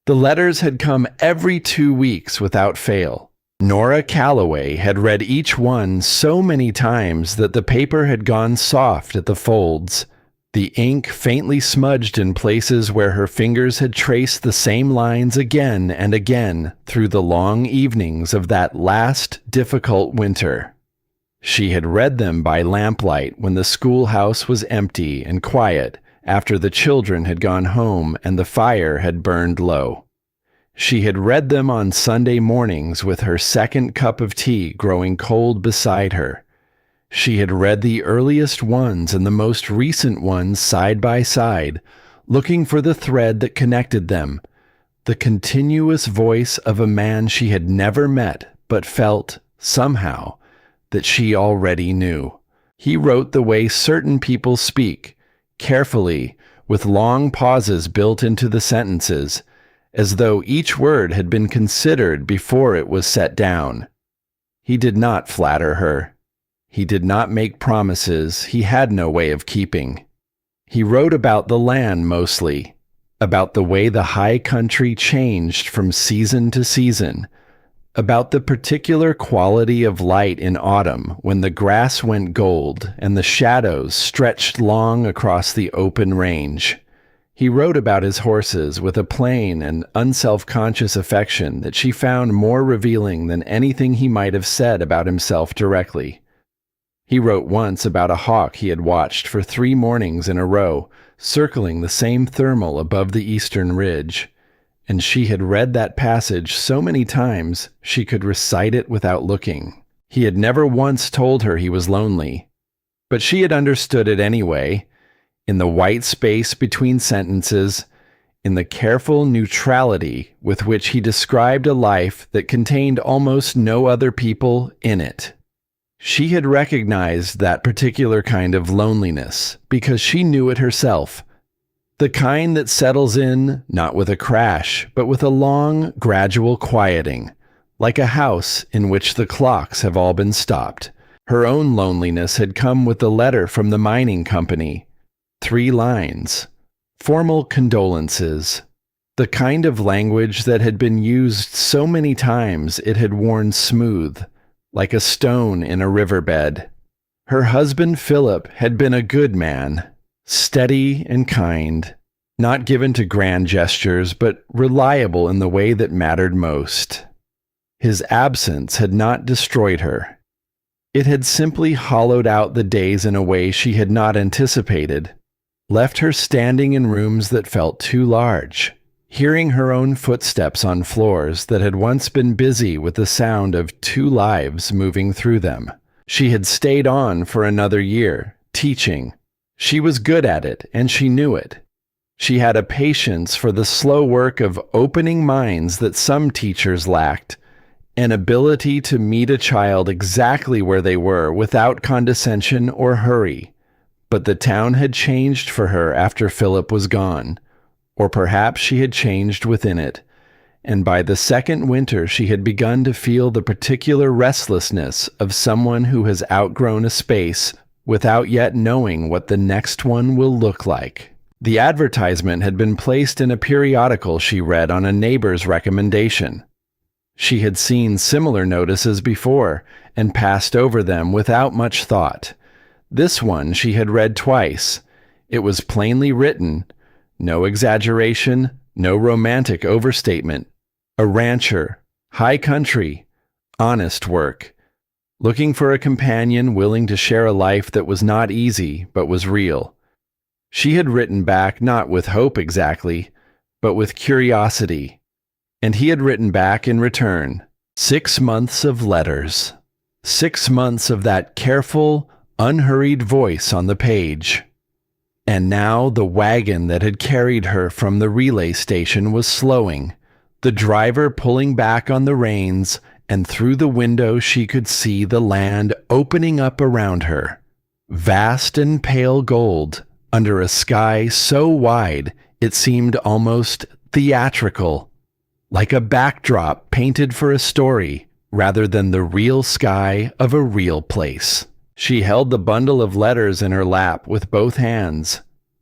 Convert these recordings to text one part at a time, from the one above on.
The letters had come every 2 weeks without fail. Nora Calloway had read each one so many times that the paper had gone soft at the folds, the ink faintly smudged in places where her fingers had traced the same lines again and again through the long evenings of that last difficult winter. She had read them by lamplight when the schoolhouse was empty and quiet after the children had gone home and the fire had burned low. She had read them on Sunday mornings with her second cup of tea growing cold beside her. She had read the earliest ones and the most recent ones side by side, looking for the thread that connected them, the continuous voice of a man she had never met but felt, somehow, that she already knew. He wrote the way certain people speak, carefully, with long pauses built into the sentences, as though each word had been considered before it was set down. He did not flatter her. He did not make promises he had no way of keeping. He wrote about the land mostly, about the way the high country changed from season to season, about the particular quality of light in autumn when the grass went gold and the shadows stretched long across the open range. He wrote about his horses with a plain and unself-conscious affection that she found more revealing than anything he might have said about himself directly. He wrote once about a hawk he had watched for 3 mornings in a row, circling the same thermal above the eastern ridge, and she had read that passage so many times she could recite it without looking. He had never once told her he was lonely, but she had understood it anyway, in the white space between sentences, in the careful neutrality with which he described a life that contained almost no other people in it. She had recognized that particular kind of loneliness because she knew it herself, the kind that settles in not with a crash, but with a long, gradual quieting, like a house in which the clocks have all been stopped. Her own loneliness had come with the letter from the mining company. 3 lines. Formal condolences. The kind of language that had been used so many times it had worn smooth, like a stone in a riverbed. Her husband Philip had been a good man, steady and kind, not given to grand gestures, but reliable in the way that mattered most. His absence had not destroyed her. It had simply hollowed out the days in a way she had not anticipated, left her standing in rooms that felt too large, hearing her own footsteps on floors that had once been busy with the sound of 2 lives moving through them. She had stayed on for another year, teaching. She was good at it, and she knew it. She had a patience for the slow work of opening minds that some teachers lacked, an ability to meet a child exactly where they were without condescension or hurry. But the town had changed for her after Philip was gone, or perhaps she had changed within it, and by the second winter she had begun to feel the particular restlessness of someone who has outgrown a space without yet knowing what the next one will look like. The advertisement had been placed in a periodical she read on a neighbor's recommendation. She had seen similar notices before and passed over them without much thought. This one she had read twice. It was plainly written, no exaggeration, no romantic overstatement. A rancher, high country, honest work, looking for a companion willing to share a life that was not easy but was real. She had written back not with hope exactly, but with curiosity, and he had written back in return. 6 months of letters. 6 months of that careful, unhurried voice on the page. And now the wagon that had carried her from the relay station was slowing, the driver pulling back on the reins, and through the window she could see the land opening up around her, vast and pale gold, under a sky so wide it seemed almost theatrical, like a backdrop painted for a story rather than the real sky of a real place. She held the bundle of letters in her lap with both hands.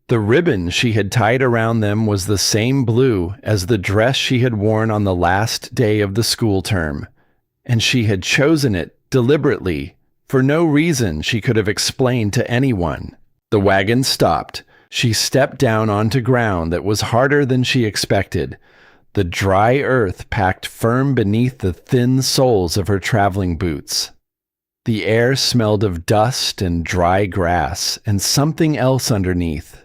The ribbon she had tied around them was the same blue as the dress she had worn on the last day of the school term, and she had chosen it deliberately for no reason she could have explained to anyone. The wagon stopped. She stepped down onto ground that was harder than she expected, the dry earth packed firm beneath the thin soles of her traveling boots. The air smelled of dust and dry grass and something else underneath,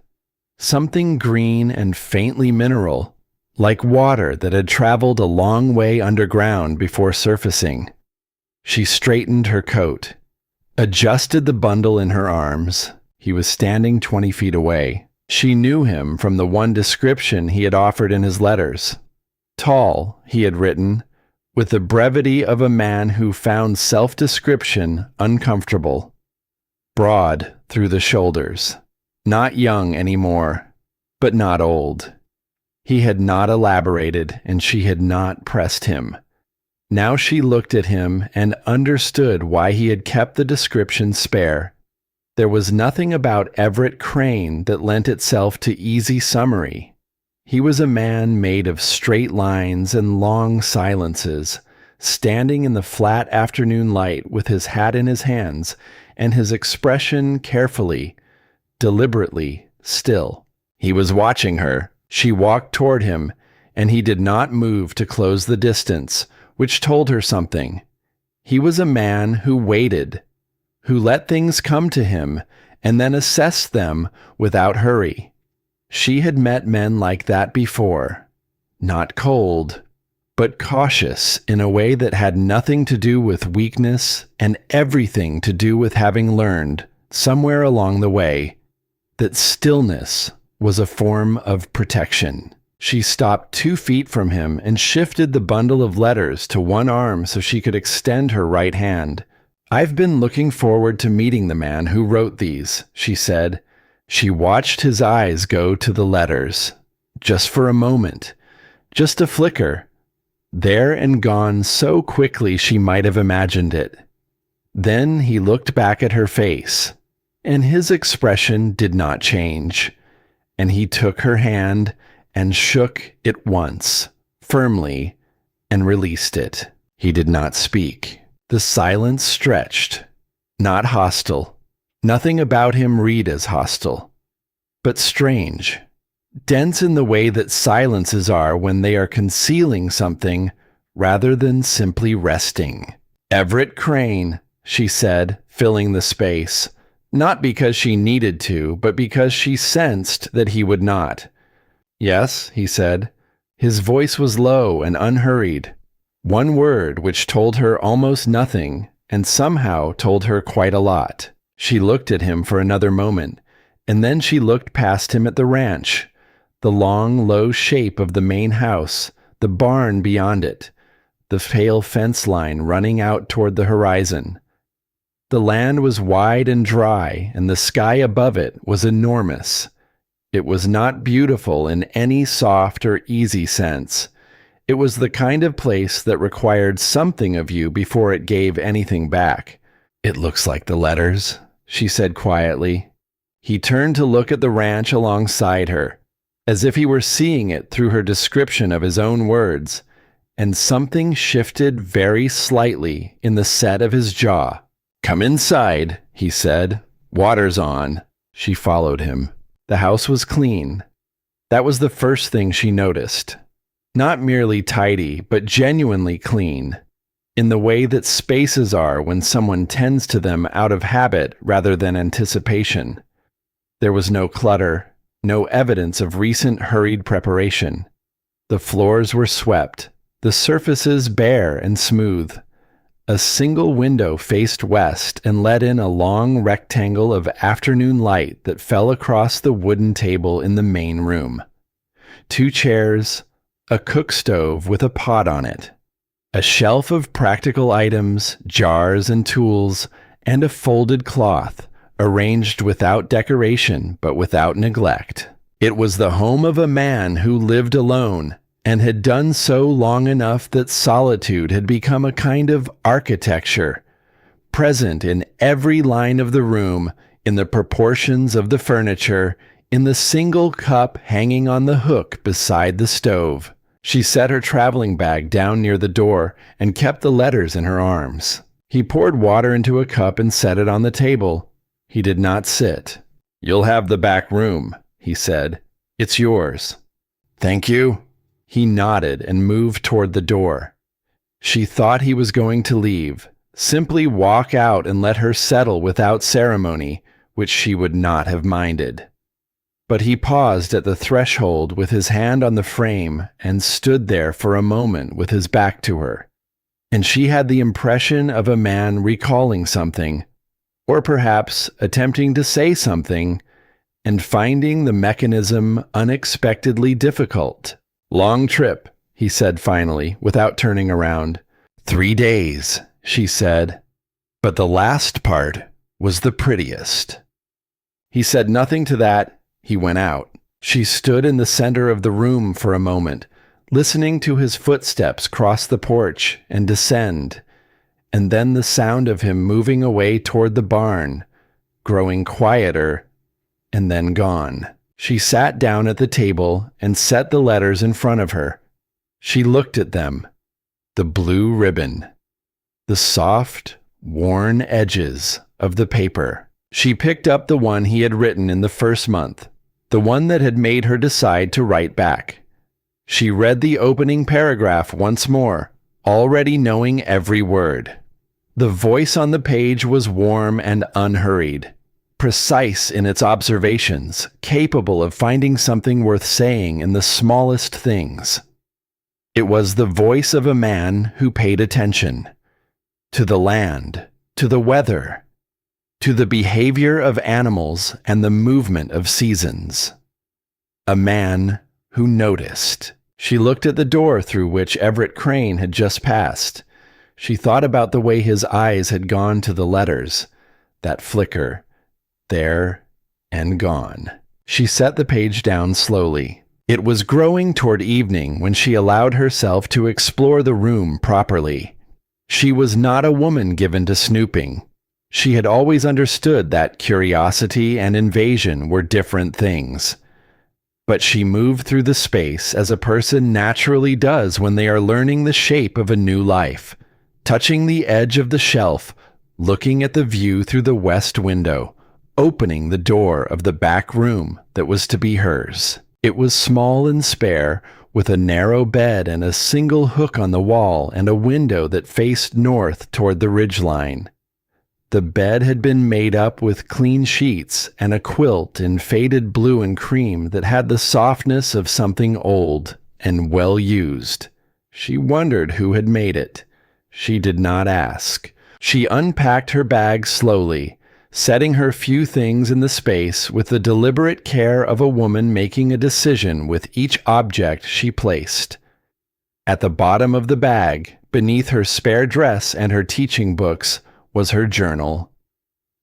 something green and faintly mineral, like water that had traveled a long way underground before surfacing. She straightened her coat, adjusted the bundle in her arms. He was standing 20 feet away. She knew him from the one description he had offered in his letters. Tall, he had written, with the brevity of a man who found self-description uncomfortable. Broad through the shoulders. Not young anymore, but not old. He had not elaborated, and she had not pressed him. Now she looked at him and understood why he had kept the description spare. There was nothing about Everett Crane that lent itself to easy summary. He was a man made of straight lines and long silences, standing in the flat afternoon light with his hat in his hands and his expression carefully, deliberately still. He was watching her. She walked toward him, and he did not move to close the distance, which told her something. He was a man who waited, who let things come to him and then assessed them without hurry. She had met men like that before, not cold, but cautious in a way that had nothing to do with weakness and everything to do with having learned, somewhere along the way, that stillness was a form of protection. She stopped 2 feet from him and shifted the bundle of letters to one arm so she could extend her right hand. "I've been looking forward to meeting the man who wrote these," she said. She watched his eyes go to the letters. Just for a moment. Just a flicker. There and gone so quickly she might have imagined it. Then he looked back at her face, and his expression did not change. And he took her hand and shook it once, firmly, and released it. He did not speak. The silence stretched. Not hostile. Nothing about him read as hostile. But strange. Dense in the way that silences are when they are concealing something rather than simply resting. "Everett Crane," she said, filling the space. Not because she needed to, but because she sensed that he would not. "Yes," he said. His voice was low and unhurried. One word which told her almost nothing, and somehow told her quite a lot. She looked at him for another moment, and then she looked past him at the ranch, the long, low shape of the main house, the barn beyond it, the pale fence line running out toward the horizon. The land was wide and dry, and the sky above it was enormous. It was not beautiful in any soft or easy sense. It was the kind of place that required something of you before it gave anything back. "It looks like the letters," she said quietly. He turned to look at the ranch alongside her, as if he were seeing it through her description of his own words, and something shifted very slightly in the set of his jaw. "Come inside," he said. "Water's on." She followed him. The house was clean. That was the first thing she noticed. Not merely tidy, but genuinely clean, in the way that spaces are when someone tends to them out of habit rather than anticipation. There was no clutter, no evidence of recent hurried preparation. The floors were swept, the surfaces bare and smooth. A single window faced west and let in a long rectangle of afternoon light that fell across the wooden table in the main room. 2 chairs, a cook stove with a pot on it, a shelf of practical items, jars and tools, and a folded cloth, arranged without decoration but without neglect. It was the home of a man who lived alone, and had done so long enough that solitude had become a kind of architecture, present in every line of the room, in the proportions of the furniture, in the single cup hanging on the hook beside the stove. She set her traveling bag down near the door and kept the letters in her arms. He poured water into a cup and set it on the table. He did not sit. "You'll have the back room," he said. "It's yours." "Thank you." He nodded and moved toward the door. She thought he was going to leave, simply walk out and let her settle without ceremony, which she would not have minded. But he paused at the threshold with his hand on the frame and stood there for a moment with his back to her. And she had the impression of a man recalling something, or perhaps attempting to say something, and finding the mechanism unexpectedly difficult. "Long trip," he said finally, without turning around. 3 days, she said. But the last part was the prettiest. He said nothing to that. He went out. She stood in the center of the room for a moment, listening to his footsteps cross the porch and descend, and then the sound of him moving away toward the barn, growing quieter, and then gone. She sat down at the table and set the letters in front of her. She looked at them. The blue ribbon. The soft, worn edges of the paper. She picked up the one he had written in the first month, the one that had made her decide to write back. She read the opening paragraph once more, already knowing every word. The voice on the page was warm and unhurried, precise in its observations, capable of finding something worth saying in the smallest things. It was the voice of a man who paid attention to the land, to the weather, to the behavior of animals and the movement of seasons. A man who noticed. She looked at the door through which Everett Crane had just passed. She thought about the way his eyes had gone to the letters, that flicker, there and gone. She set the page down slowly. It was growing toward evening when she allowed herself to explore the room properly. She was not a woman given to snooping. She had always understood that curiosity and invasion were different things. But she moved through the space as a person naturally does when they are learning the shape of a new life, touching the edge of the shelf, looking at the view through the west window, opening the door of the back room that was to be hers. It was small and spare, with a narrow bed and a single hook on the wall and a window that faced north toward the ridgeline. The bed had been made up with clean sheets and a quilt in faded blue and cream that had the softness of something old and well used. She wondered who had made it. She did not ask. She unpacked her bag slowly, setting her few things in the space with the deliberate care of a woman making a decision with each object she placed. At the bottom of the bag, beneath her spare dress and her teaching books, was her journal.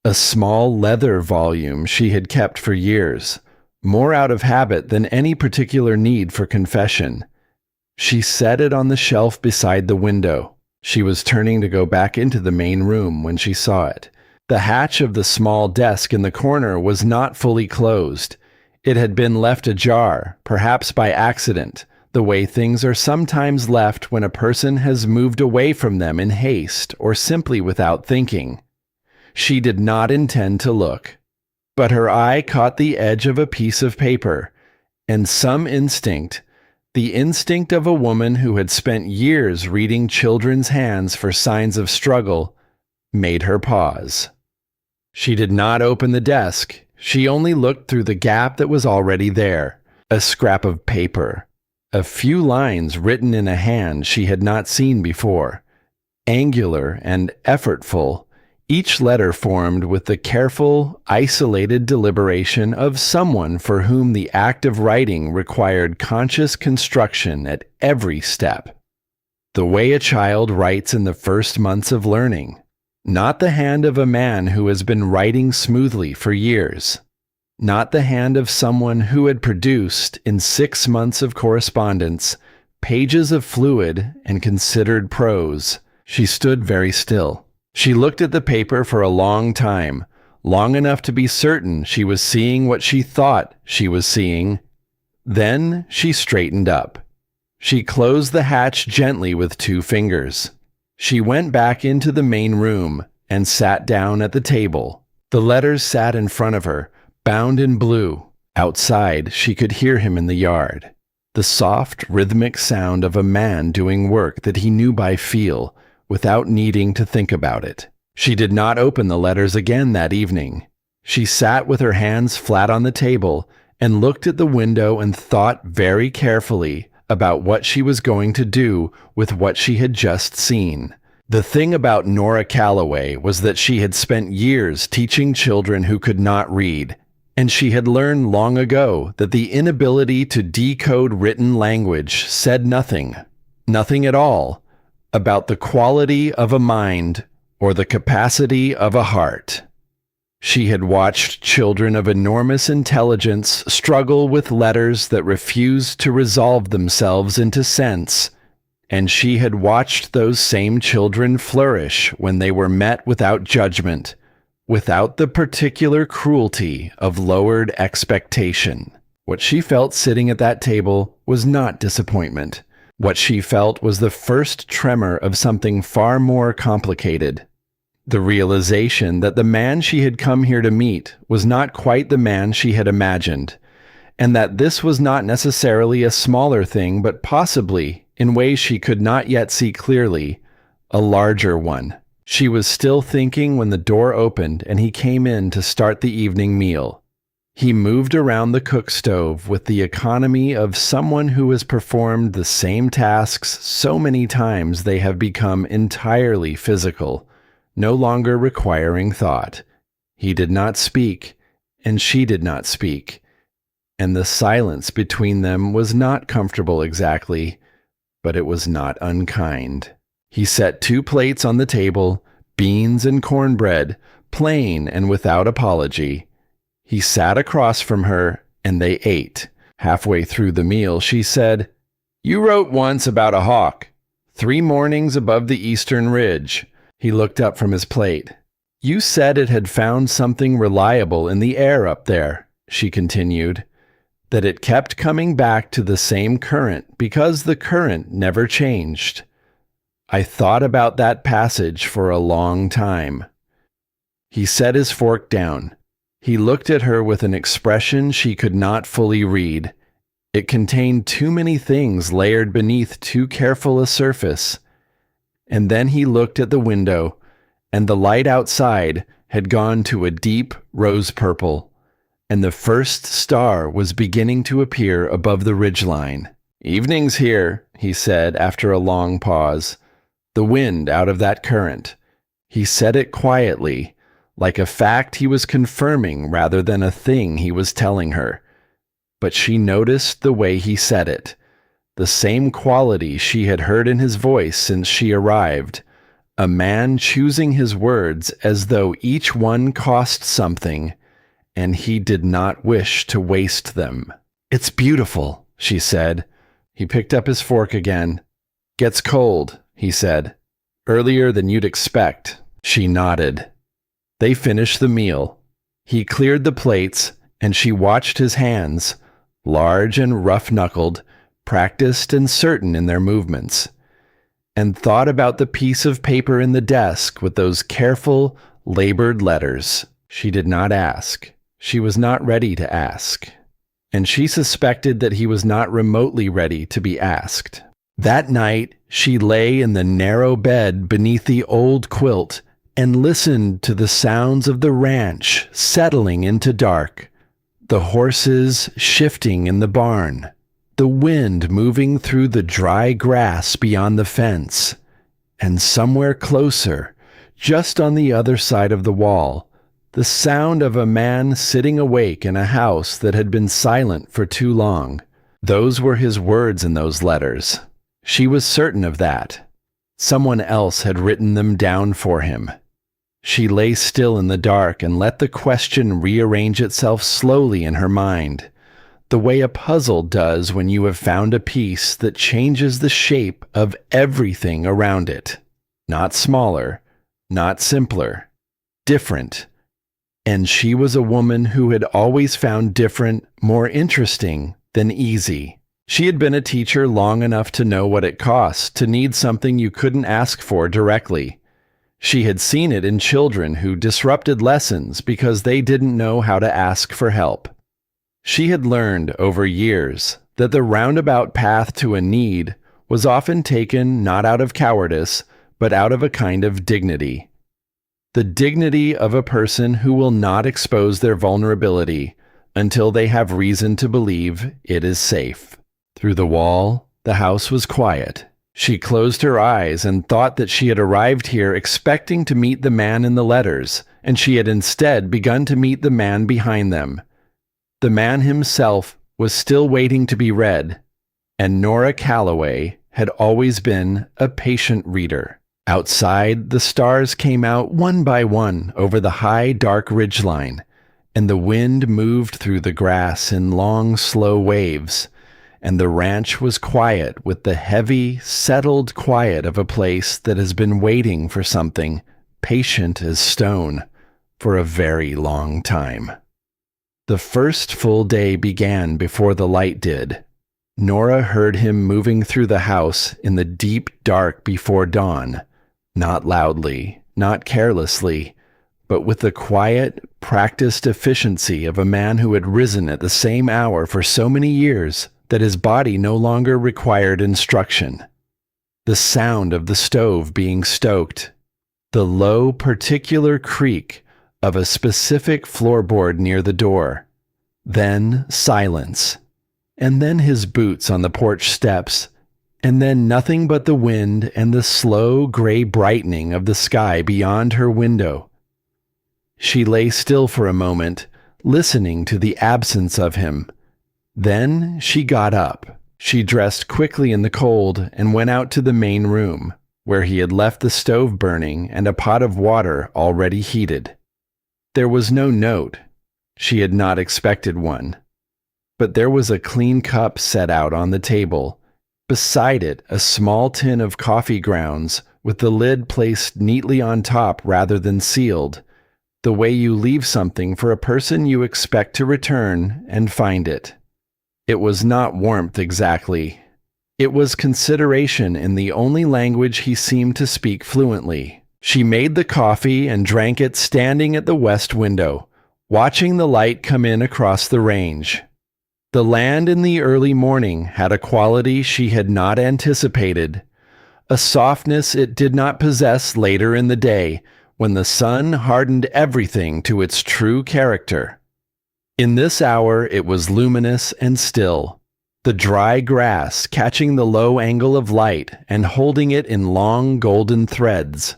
A small leather volume she had kept for years, more out of habit than any particular need for confession. She set it on the shelf beside the window. She was turning to go back into the main room when she saw it. The hatch of the small desk in the corner was not fully closed. It had been left ajar, perhaps by accident, the way things are sometimes left when a person has moved away from them in haste or simply without thinking. She did not intend to look, but her eye caught the edge of a piece of paper, and some instinct, the instinct of a woman who had spent years reading children's hands for signs of struggle, made her pause. She did not open the desk. She only looked through the gap that was already there, a scrap of paper. A few lines written in a hand she had not seen before, angular and effortful, each letter formed with the careful, isolated deliberation of someone for whom the act of writing required conscious construction at every step. The way a child writes in the first months of learning, not the hand of a man who has been writing smoothly for years. Not the hand of someone who had produced, in 6 months of correspondence, pages of fluid and considered prose. She stood very still. She looked at the paper for a long time, long enough to be certain she was seeing what she thought she was seeing. Then she straightened up. She closed the hatch gently with 2 fingers. She went back into the main room and sat down at the table. The letters sat in front of her, bound in blue. Outside, she could hear him in the yard. The soft, rhythmic sound of a man doing work that he knew by feel, without needing to think about it. She did not open the letters again that evening. She sat with her hands flat on the table and looked at the window and thought very carefully about what she was going to do with what she had just seen. The thing about Nora Calloway was that she had spent years teaching children who could not read, and she had learned long ago that the inability to decode written language said nothing at all, about the quality of a mind or the capacity of a heart. She had watched children of enormous intelligence struggle with letters that refused to resolve themselves into sense, and she had watched those same children flourish when they were met without judgment, without the particular cruelty of lowered expectation. What she felt sitting at that table was not disappointment. What she felt was the first tremor of something far more complicated. The realization that the man she had come here to meet was not quite the man she had imagined, and that this was not necessarily a smaller thing, but possibly, in ways she could not yet see clearly, a larger one. She was still thinking when the door opened and he came in to start the evening meal. He moved around the cook stove with the economy of someone who has performed the same tasks so many times they have become entirely physical, no longer requiring thought. He did not speak, and she did not speak, and the silence between them was not comfortable exactly, but it was not unkind. He set 2 plates on the table, beans and cornbread, plain and without apology. He sat across from her, and they ate. Halfway through the meal, she said, "You wrote once about a hawk, 3 mornings above the eastern ridge." He looked up from his plate. "You said it had found something reliable in the air up there," she continued, "that it kept coming back to the same current because the current never changed. I thought about that passage for a long time." He set his fork down. He looked at her with an expression she could not fully read. It contained too many things layered beneath too careful a surface. And then he looked at the window, and the light outside had gone to a deep rose purple, and the first star was beginning to appear above the ridgeline. "Evening's here," he said after a long pause. "The wind out of that current." He said it quietly, like a fact he was confirming rather than a thing he was telling her. But she noticed the way he said it. The same quality she had heard in his voice since she arrived, a man choosing his words as though each one cost something, and he did not wish to waste them. "It's beautiful," she said. He picked up his fork again. "Gets cold," he said. "Earlier than you'd expect." She nodded. They finished the meal. He cleared the plates, and she watched his hands, large and rough-knuckled, practiced and certain in their movements, and thought about the piece of paper in the desk with those careful, labored letters. She did not ask. She was not ready to ask. And she suspected that he was not remotely ready to be asked. That night, she lay in the narrow bed beneath the old quilt and listened to the sounds of the ranch settling into dark, the horses shifting in the barn, the wind moving through the dry grass beyond the fence, and somewhere closer, just on the other side of the wall, the sound of a man sitting awake in a house that had been silent for too long. Those were his words in those letters. She was certain of that. Someone else had written them down for him. She lay still in the dark and let the question rearrange itself slowly in her mind, the way a puzzle does when you have found a piece that changes the shape of everything around it. Not smaller, not simpler, different, And she was a woman who had always found different more interesting than easy. She had been a teacher long enough to know what it costs to need something you couldn't ask for directly. She had seen it in children who disrupted lessons because they didn't know how to ask for help. She had learned over years that the roundabout path to a need was often taken not out of cowardice, but out of a kind of dignity. The dignity of a person who will not expose their vulnerability until they have reason to believe it is safe. Through the wall, the house was quiet. She closed her eyes and thought that she had arrived here expecting to meet the man in the letters, and she had instead begun to meet the man behind them. The man himself was still waiting to be read, and Nora Calloway had always been a patient reader. Outside, the stars came out one by one over the high, dark ridgeline, and the wind moved through the grass in long, slow waves, and the ranch was quiet with the heavy, settled quiet of a place that has been waiting for something, patient as stone, for a very long time. The first full day began before the light did. Nora heard him moving through the house in the deep dark before dawn, not loudly, not carelessly, but with the quiet, practiced efficiency of a man who had risen at the same hour for so many years that his body no longer required instruction. The sound of the stove being stoked, the low, particular creak of a specific floorboard near the door, then silence, and then his boots on the porch steps, and then nothing but the wind and the slow gray brightening of the sky beyond her window. She lay still for a moment, listening to the absence of him. Then she got up. She dressed quickly in the cold and went out to the main room, where he had left the stove burning and a pot of water already heated. There was no note. She had not expected one. But there was a clean cup set out on the table. Beside it, a small tin of coffee grounds with the lid placed neatly on top rather than sealed, the way you leave something for a person you expect to return and find it. It was not warmth exactly. It was consideration in the only language he seemed to speak fluently. She made the coffee and drank it standing at the west window, watching the light come in across the range. The land in the early morning had a quality she had not anticipated, a softness it did not possess later in the day when the sun hardened everything to its true character. In this hour it was luminous and still, the dry grass catching the low angle of light and holding it in long golden threads,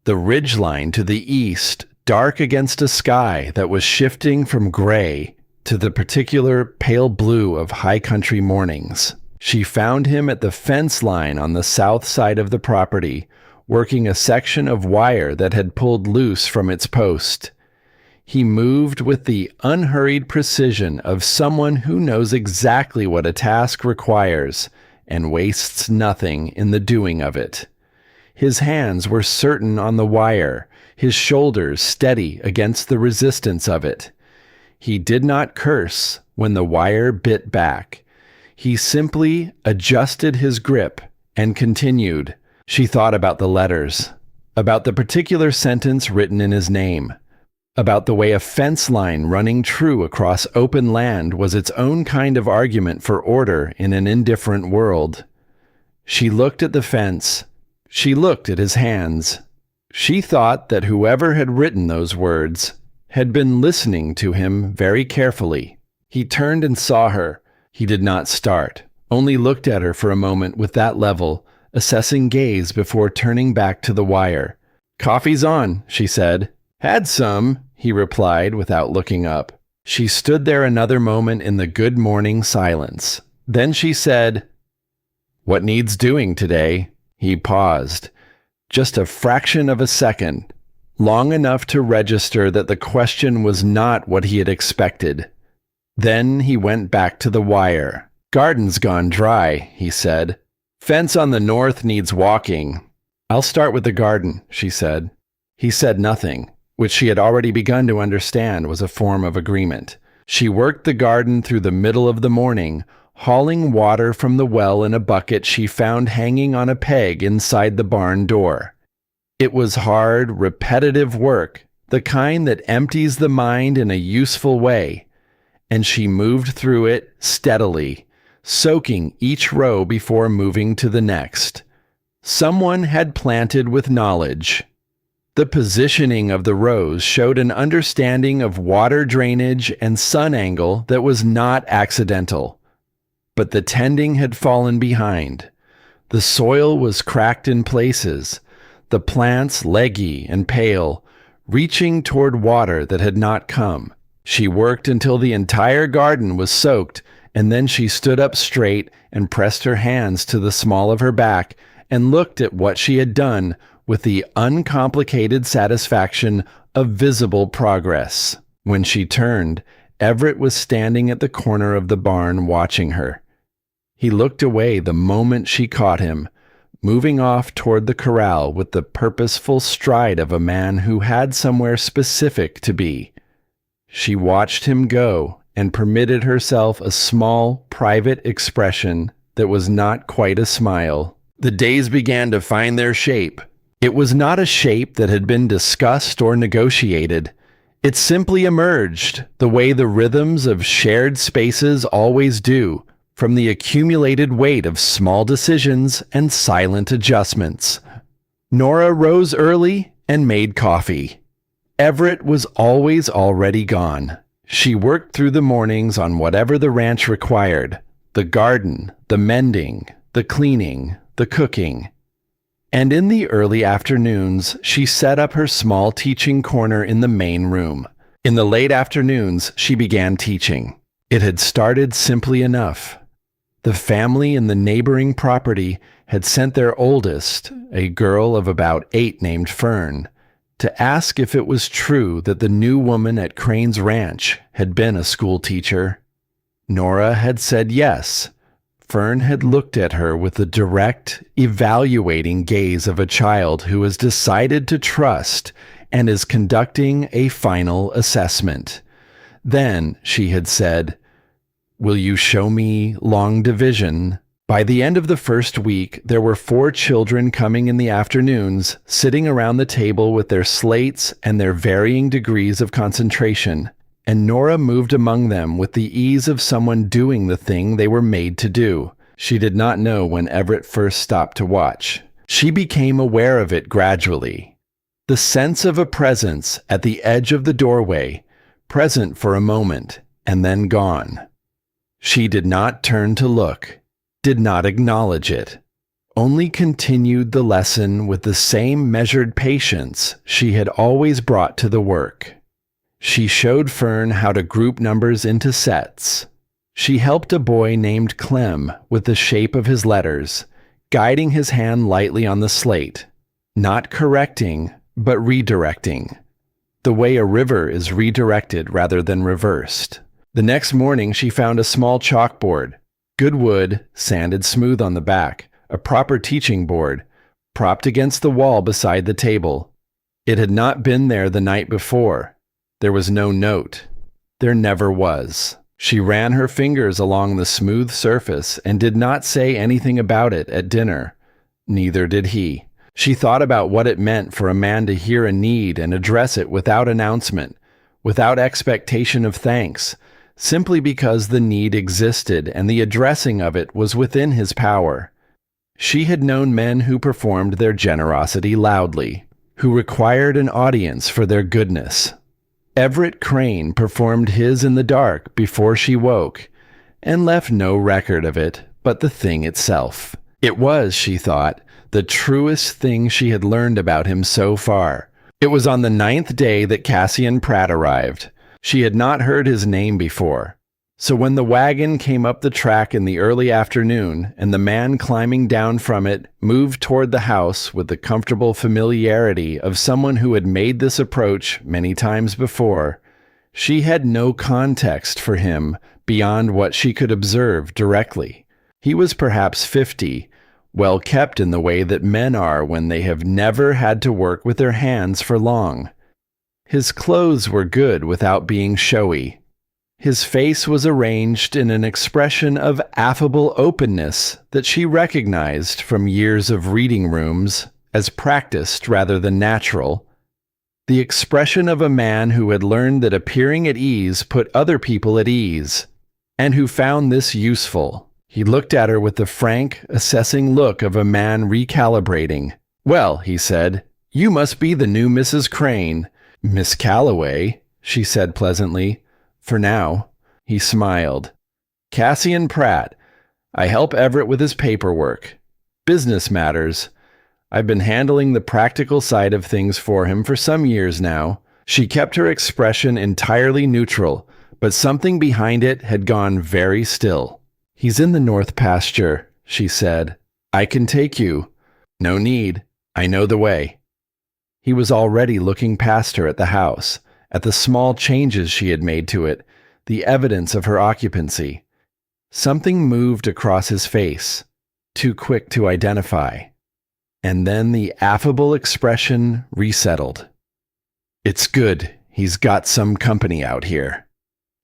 the ridgeline to the east dark against a sky that was shifting from gray to the particular pale blue of high country mornings. She found him at the fence line on the south side of the property, working a section of wire that had pulled loose from its post. He moved with the unhurried precision of someone who knows exactly what a task requires and wastes nothing in the doing of it. His hands were certain on the wire, his shoulders steady against the resistance of it. He did not curse when the wire bit back. He simply adjusted his grip and continued. She thought about the letters, about the particular sentence written in his name, about the way a fence line running true across open land was its own kind of argument for order in an indifferent world. She looked at the fence. She looked at his hands. She thought that whoever had written those words had been listening to him very carefully. He turned and saw her. He did not start, only looked at her for a moment with that level, assessing gaze before turning back to the wire. "Coffee's on," she said. "Had some," he replied without looking up. She stood there another moment in the good morning silence. Then she said, "What needs doing today?" He paused. Just a fraction of a second, long enough to register that the question was not what he had expected. Then he went back to the wire. "Garden's gone dry," he said. "Fence on the north needs walking." "I'll start with the garden," she said. He said nothing. which she had already begun to understand was a form of agreement. She worked the garden through the middle of the morning, hauling water from the well in a bucket she found hanging on a peg inside the barn door. It was hard, repetitive work, the kind that empties the mind in a useful way, and she moved through it steadily, soaking each row before moving to the next. Someone had planted with knowledge. The positioning of the rows showed an understanding of water drainage and sun angle that was not accidental. But the tending had fallen behind. The soil was cracked in places, the plants leggy and pale, reaching toward water that had not come. She worked until the entire garden was soaked, and then she stood up straight and pressed her hands to the small of her back and looked at what she had done with the uncomplicated satisfaction of visible progress. When she turned, Everett was standing at the corner of the barn watching her. He looked away the moment she caught him, moving off toward the corral with the purposeful stride of a man who had somewhere specific to be. She watched him go and permitted herself a small, private expression that was not quite a smile. The days began to find their shape. It was not a shape that had been discussed or negotiated. It simply emerged, the way the rhythms of shared spaces always do, from the accumulated weight of small decisions and silent adjustments. Nora rose early and made coffee. Everett was always already gone. She worked through the mornings on whatever the ranch required: the garden, the mending, the cleaning, the cooking. And in the early afternoons, she set up her small teaching corner in the main room. In the late afternoons, she began teaching. It had started simply enough. The family in the neighboring property had sent their oldest, a girl of about 8 named Fern, to ask if it was true that the new woman at Crane's Ranch had been a school teacher. Nora had said yes. Fern had looked at her with the direct, evaluating gaze of a child who has decided to trust and is conducting a final assessment. Then she had said, "Will you show me long division?" By the end of the first week, there were 4 children coming in the afternoons, sitting around the table with their slates and their varying degrees of concentration, and Nora moved among them with the ease of someone doing the thing they were made to do. She did not know when Everett first stopped to watch. She became aware of it gradually. The sense of a presence at the edge of the doorway, present for a moment, and then gone. She did not turn to look, did not acknowledge it, only continued the lesson with the same measured patience she had always brought to the work. She showed Fern how to group numbers into sets. She helped a boy named Clem with the shape of his letters, guiding his hand lightly on the slate, not correcting, but redirecting, the way a river is redirected rather than reversed. The next morning she found a small chalkboard, good wood, sanded smooth on the back, a proper teaching board, propped against the wall beside the table. It had not been there the night before. There was no note. There never was. She ran her fingers along the smooth surface and did not say anything about it at dinner. Neither did he. She thought about what it meant for a man to hear a need and address it without announcement, without expectation of thanks, simply because the need existed and the addressing of it was within his power. She had known men who performed their generosity loudly, who required an audience for their goodness. Everett Crane performed his in the dark before she woke, and left no record of it but the thing itself. It was, she thought, the truest thing she had learned about him so far. It was on the 9th day that Cassian Pratt arrived. She had not heard his name before. So when the wagon came up the track in the early afternoon and the man climbing down from it moved toward the house with the comfortable familiarity of someone who had made this approach many times before, she had no context for him beyond what she could observe directly. He was perhaps 50, well kept in the way that men are when they have never had to work with their hands for long. His clothes were good without being showy. His face was arranged in an expression of affable openness that she recognized from years of reading rooms as practiced rather than natural. The expression of a man who had learned that appearing at ease put other people at ease, and who found this useful. He looked at her with the frank, assessing look of a man recalibrating. "Well," he said, "you must be the new Mrs. Crane." "Miss Calloway," she said pleasantly. "For now." He smiled. "Cassian Pratt. I help Everett with his paperwork. Business matters. I've been handling the practical side of things for him for some years now." She kept her expression entirely neutral, but something behind it had gone very still. "He's in the north pasture," she said. "I can take you." "No need. I know the way." He was already looking past her at the house, at the small changes she had made to it, the evidence of her occupancy. Something moved across his face, too quick to identify. And then the affable expression resettled. "It's good. He's got some company out here.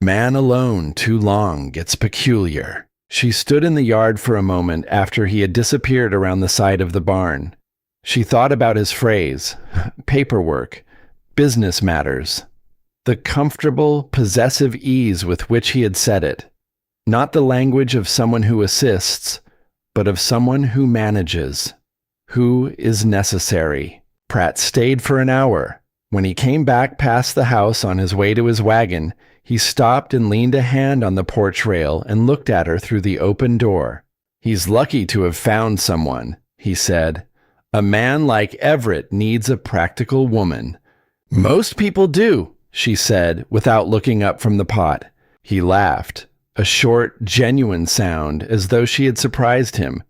Man alone too long gets peculiar." She stood in the yard for a moment after he had disappeared around the side of the barn. She thought about his phrase, paperwork, business matters. The comfortable, possessive ease with which he had said it. Not the language of someone who assists, but of someone who manages, who is necessary. Pratt stayed for an hour. When he came back past the house on his way to his wagon, he stopped and leaned a hand on the porch rail and looked at her through the open door. "He's lucky to have found someone," he said. "A man like Everett needs a practical woman." "Most people do," she said, without looking up from the pot. He laughed, a short, genuine sound, as though she had surprised him.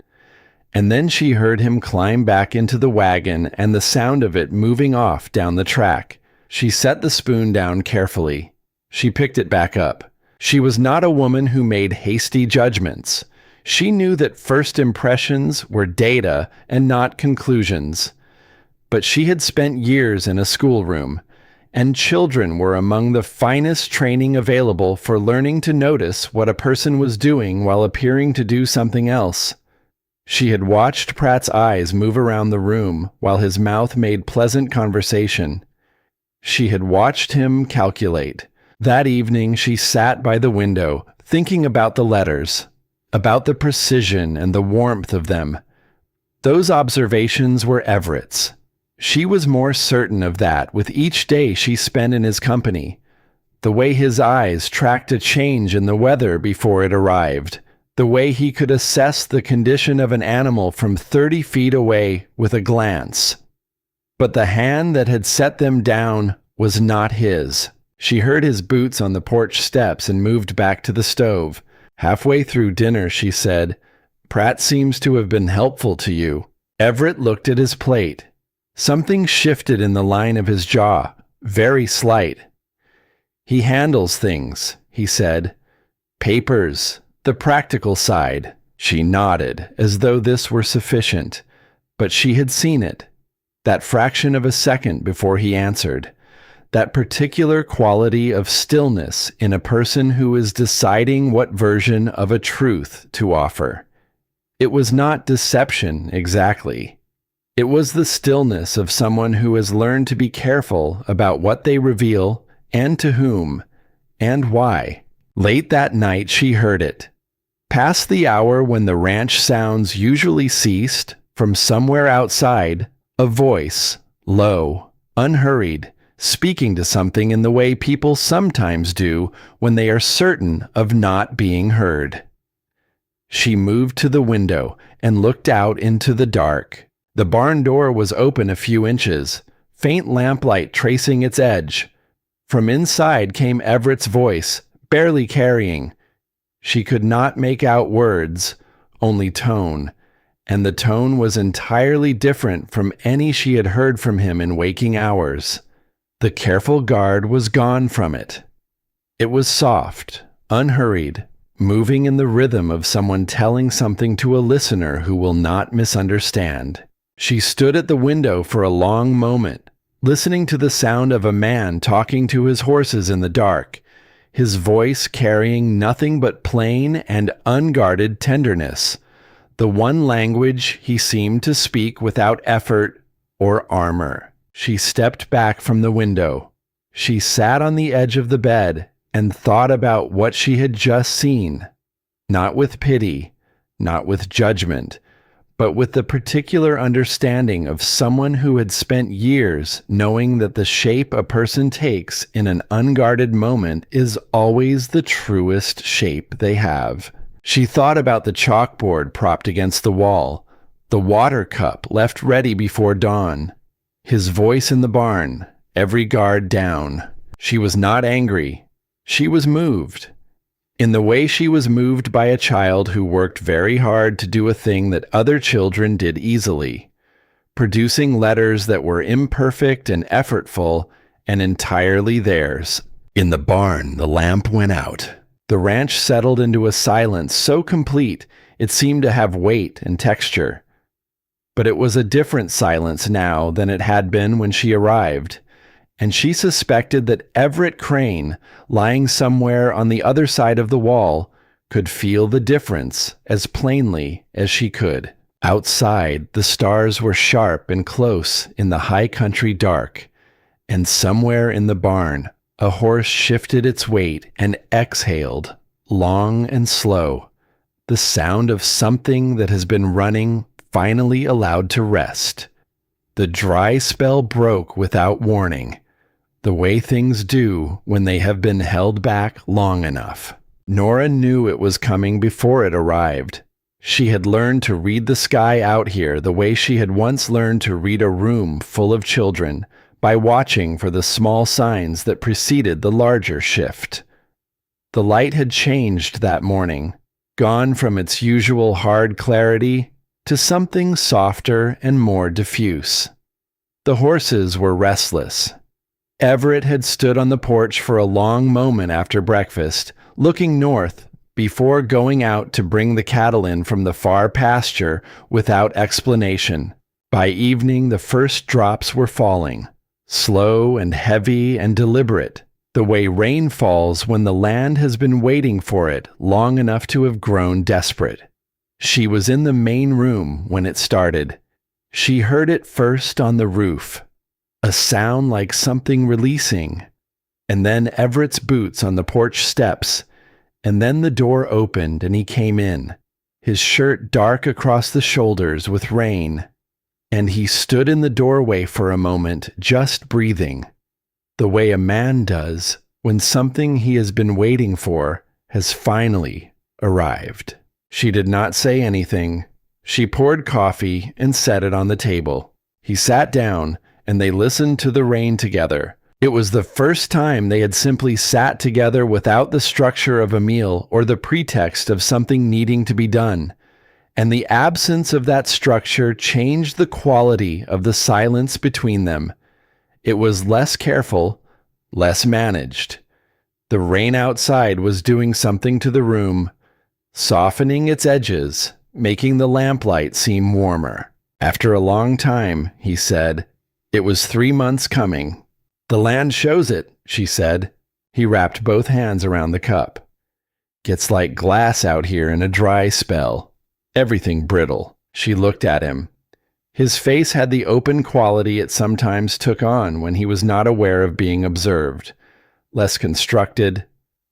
And then she heard him climb back into the wagon and the sound of it moving off down the track. She set the spoon down carefully. She picked it back up. She was not a woman who made hasty judgments. She knew that first impressions were data and not conclusions. But she had spent years in a schoolroom, and children were among the finest training available for learning to notice what a person was doing while appearing to do something else. She had watched Pratt's eyes move around the room while his mouth made pleasant conversation. She had watched him calculate. That evening she sat by the window, thinking about the letters, about the precision and the warmth of them. Those observations were Everett's. She was more certain of that with each day she spent in his company. The way his eyes tracked a change in the weather before it arrived, the way he could assess the condition of an animal from 30 feet away with a glance. But the hand that had set them down was not his. She heard his boots on the porch steps and moved back to the stove. Halfway through dinner, she said, "Pratt seems to have been helpful to you." Everett looked at his plate. Something shifted in the line of his jaw, very slight. "He handles things," he said. "Papers, the practical side." She nodded, as though this were sufficient, but she had seen it. That fraction of a second before he answered. That particular quality of stillness in a person who is deciding what version of a truth to offer. It was not deception exactly. It was the stillness of someone who has learned to be careful about what they reveal and to whom and why. Late that night she heard it. Past the hour when the ranch sounds usually ceased, from somewhere outside, a voice, low, unhurried, speaking to something in the way people sometimes do when they are certain of not being heard. She moved to the window and looked out into the dark. The barn door was open a few inches, faint lamplight tracing its edge. From inside came Everett's voice, barely carrying. She could not make out words, only tone, and the tone was entirely different from any she had heard from him in waking hours. The careful guard was gone from it. It was soft, unhurried, moving in the rhythm of someone telling something to a listener who will not misunderstand. She stood at the window for a long moment, listening to the sound of a man talking to his horses in the dark, his voice carrying nothing but plain and unguarded tenderness, the one language he seemed to speak without effort or armor. She stepped back from the window. She sat on the edge of the bed and thought about what she had just seen, not with pity, not with judgment, but with the particular understanding of someone who had spent years knowing that the shape a person takes in an unguarded moment is always the truest shape they have. She thought about the chalkboard propped against the wall, the water cup left ready before dawn, his voice in the barn, every guard down. She was not angry. She was moved. In the way she was moved by a child who worked very hard to do a thing that other children did easily, producing letters that were imperfect and effortful and entirely theirs. In the barn, the lamp went out. The ranch settled into a silence so complete it seemed to have weight and texture. But it was a different silence now than it had been when she arrived, and she suspected that Everett Crane, lying somewhere on the other side of the wall, could feel the difference as plainly as she could. Outside, the stars were sharp and close in the high country dark, and somewhere in the barn, a horse shifted its weight and exhaled, long and slow, the sound of something that has been running finally allowed to rest. The dry spell broke without warning, the way things do when they have been held back long enough. Nora knew it was coming before it arrived. She had learned to read the sky out here the way she had once learned to read a room full of children, by watching for the small signs that preceded the larger shift. The light had changed that morning, gone from its usual hard clarity to something softer and more diffuse. The horses were restless. Everett had stood on the porch for a long moment after breakfast, looking north before going out to bring the cattle in from the far pasture without explanation. By evening, the first drops were falling, slow and heavy and deliberate, the way rain falls when the land has been waiting for it long enough to have grown desperate. She was in the main room when it started. She heard it first on the roof, a sound like something releasing, and then Everett's boots on the porch steps, and then the door opened and he came in, his shirt dark across the shoulders with rain, and he stood in the doorway for a moment, just breathing, the way a man does when something he has been waiting for has finally arrived. She did not say anything. She poured coffee and set it on the table. He sat down, and they listened to the rain together. It was the first time they had simply sat together without the structure of a meal or the pretext of something needing to be done, and the absence of that structure changed the quality of the silence between them. It was less careful, less managed. The rain outside was doing something to the room, softening its edges, making the lamplight seem warmer. After a long time, he said, "It was 3 months coming." "The land shows it," she said. He wrapped both hands around the cup. "Gets like glass out here in a dry spell. Everything brittle." She looked at him. His face had the open quality it sometimes took on when he was not aware of being observed. Less constructed,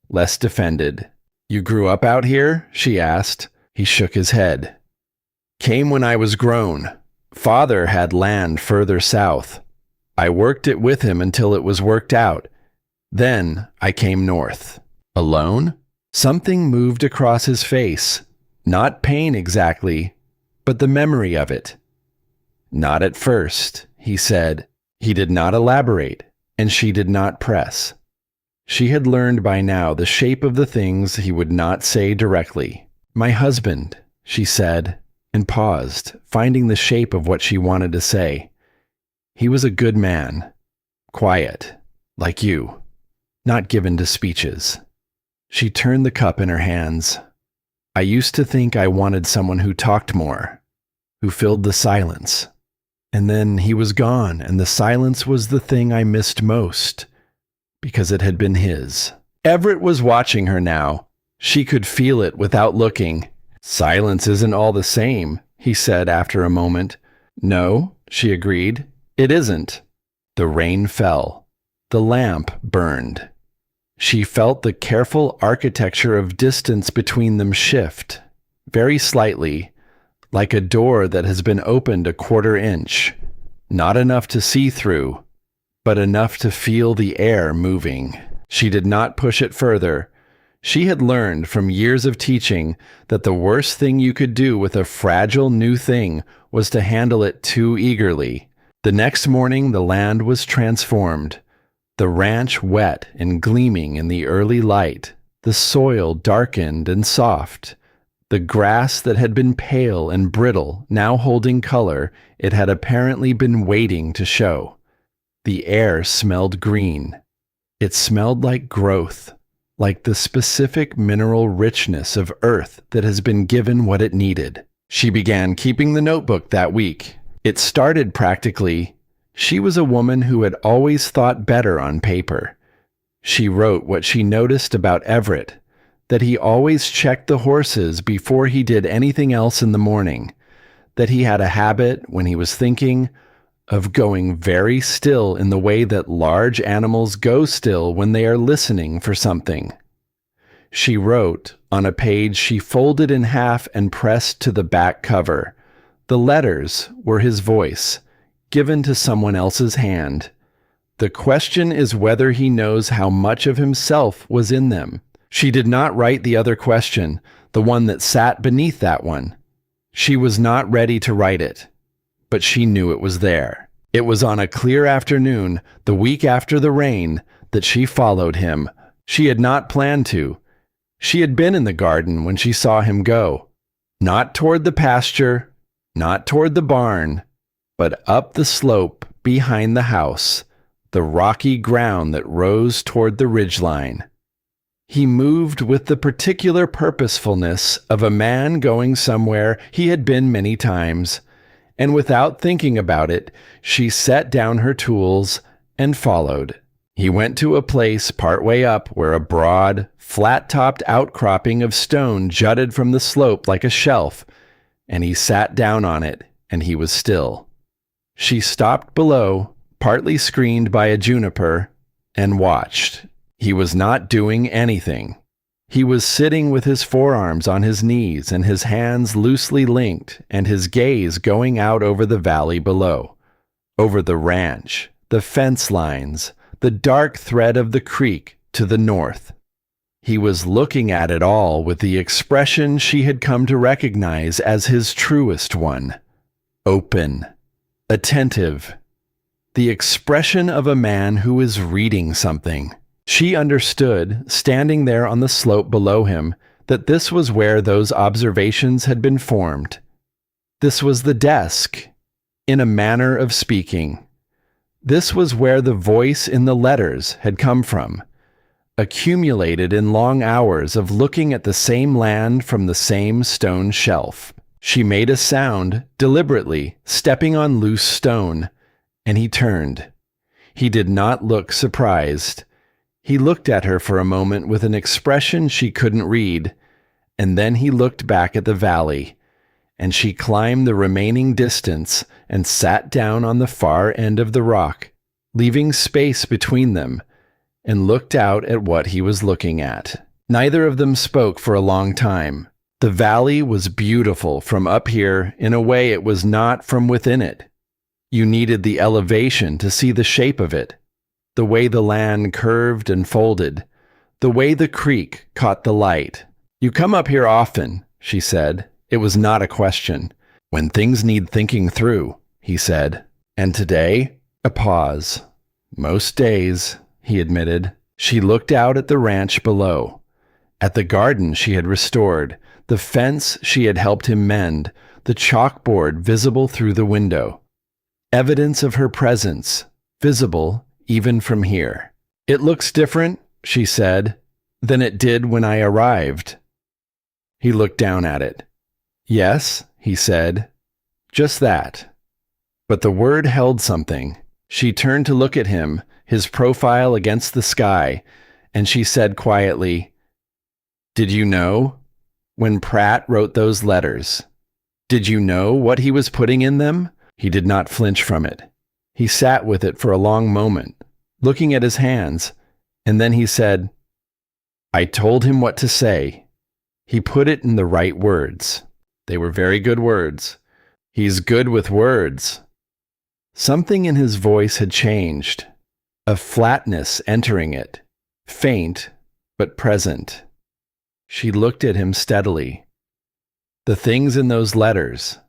less defended. "You grew up out here?" she asked. He shook his head. "Came when I was grown. Father had land further south. I worked it with him until it was worked out. Then I came north." "Alone?" Something moved across his face. Not pain exactly, but the memory of it. "Not at first," he said. He did not elaborate, and she did not press. She had learned by now the shape of the things he would not say directly. "My husband," she said, and paused, finding the shape of what she wanted to say. "He was a good man. Quiet, like you. Not given to speeches." She turned the cup in her hands. "I used to think I wanted someone who talked more, who filled the silence. And then he was gone, and the silence was the thing I missed most, because it had been his. Everett was watching her now. She could feel it without looking. Silence isn't all the same, he said after a moment. No, she agreed. It isn't. The rain fell. The lamp burned. She felt the careful architecture of distance between them shift, very slightly, like a door that has been opened a quarter inch. Not enough to see through, but enough to feel the air moving. She did not push it further. She had learned from years of teaching that the worst thing you could do with a fragile new thing was to handle it too eagerly. The next morning, the land was transformed. The ranch wet and gleaming in the early light, the soil darkened and soft, the grass that had been pale and brittle now holding color it had apparently been waiting to show. The air smelled green. It smelled like growth, like the specific mineral richness of earth that has been given what it needed. She began keeping the notebook that week. It started practically. She was a woman who had always thought better on paper. She wrote what she noticed about Everett, that he always checked the horses before he did anything else in the morning, that he had a habit, when he was thinking, of going very still in the way that large animals go still when they are listening for something. She wrote on a page she folded in half and pressed to the back cover. The letters were his voice, given to someone else's hand. The question is whether he knows how much of himself was in them. She did not write the other question, the one that sat beneath that one. She was not ready to write it, but she knew it was there. It was on a clear afternoon, the week after the rain, that she followed him. She had not planned to. She had been in the garden when she saw him go. Not toward the pasture, not toward the barn, but up the slope behind the house, the rocky ground that rose toward the ridgeline. He moved with the particular purposefulness of a man going somewhere he had been many times, and without thinking about it, she set down her tools and followed. He went to a place partway up where a broad, flat-topped outcropping of stone jutted from the slope like a shelf, and he sat down on it, and he was still. She stopped below, partly screened by a juniper, and watched. He was not doing anything. He was sitting with his forearms on his knees and his hands loosely linked and his gaze going out over the valley below, over the ranch, the fence lines, the dark thread of the creek to the north. He was looking at it all with the expression she had come to recognize as his truest one. Open. Attentive. The expression of a man who is reading something. She understood, standing there on the slope below him, that this was where those observations had been formed. This was the desk, in a manner of speaking. This was where the voice in the letters had come from, accumulated in long hours of looking at the same land from the same stone shelf. She made a sound, deliberately, stepping on loose stone, and he turned. He did not look surprised. He looked at her for a moment with an expression she couldn't read, and then he looked back at the valley, and she climbed the remaining distance and sat down on the far end of the rock, leaving space between them, and looked out at what he was looking at. Neither of them spoke for a long time. The valley was beautiful from up here in a way it was not from within it. You needed the elevation to see the shape of it, the way the land curved and folded, the way the creek caught the light. You come up here often, she said. It was not a question. When things need thinking through, he said. And today? A pause. Most days, he admitted. She looked out at the ranch below, at the garden she had restored, the fence she had helped him mend, the chalkboard visible through the window. Evidence of her presence, visible even from here. It looks different, she said, than it did when I arrived. He looked down at it. Yes, he said, just that. But the word held something. She turned to look at him, his profile against the sky, and she said quietly, "Did you know? When Pratt wrote those letters, did you know what he was putting in them?" He did not flinch from it. He sat with it for a long moment, looking at his hands, and then he said, "I told him what to say. He put it in the right words. They were very good words. He's good with words." Something in his voice had changed, a flatness entering it, faint but present. She looked at him steadily. "The things in those letters,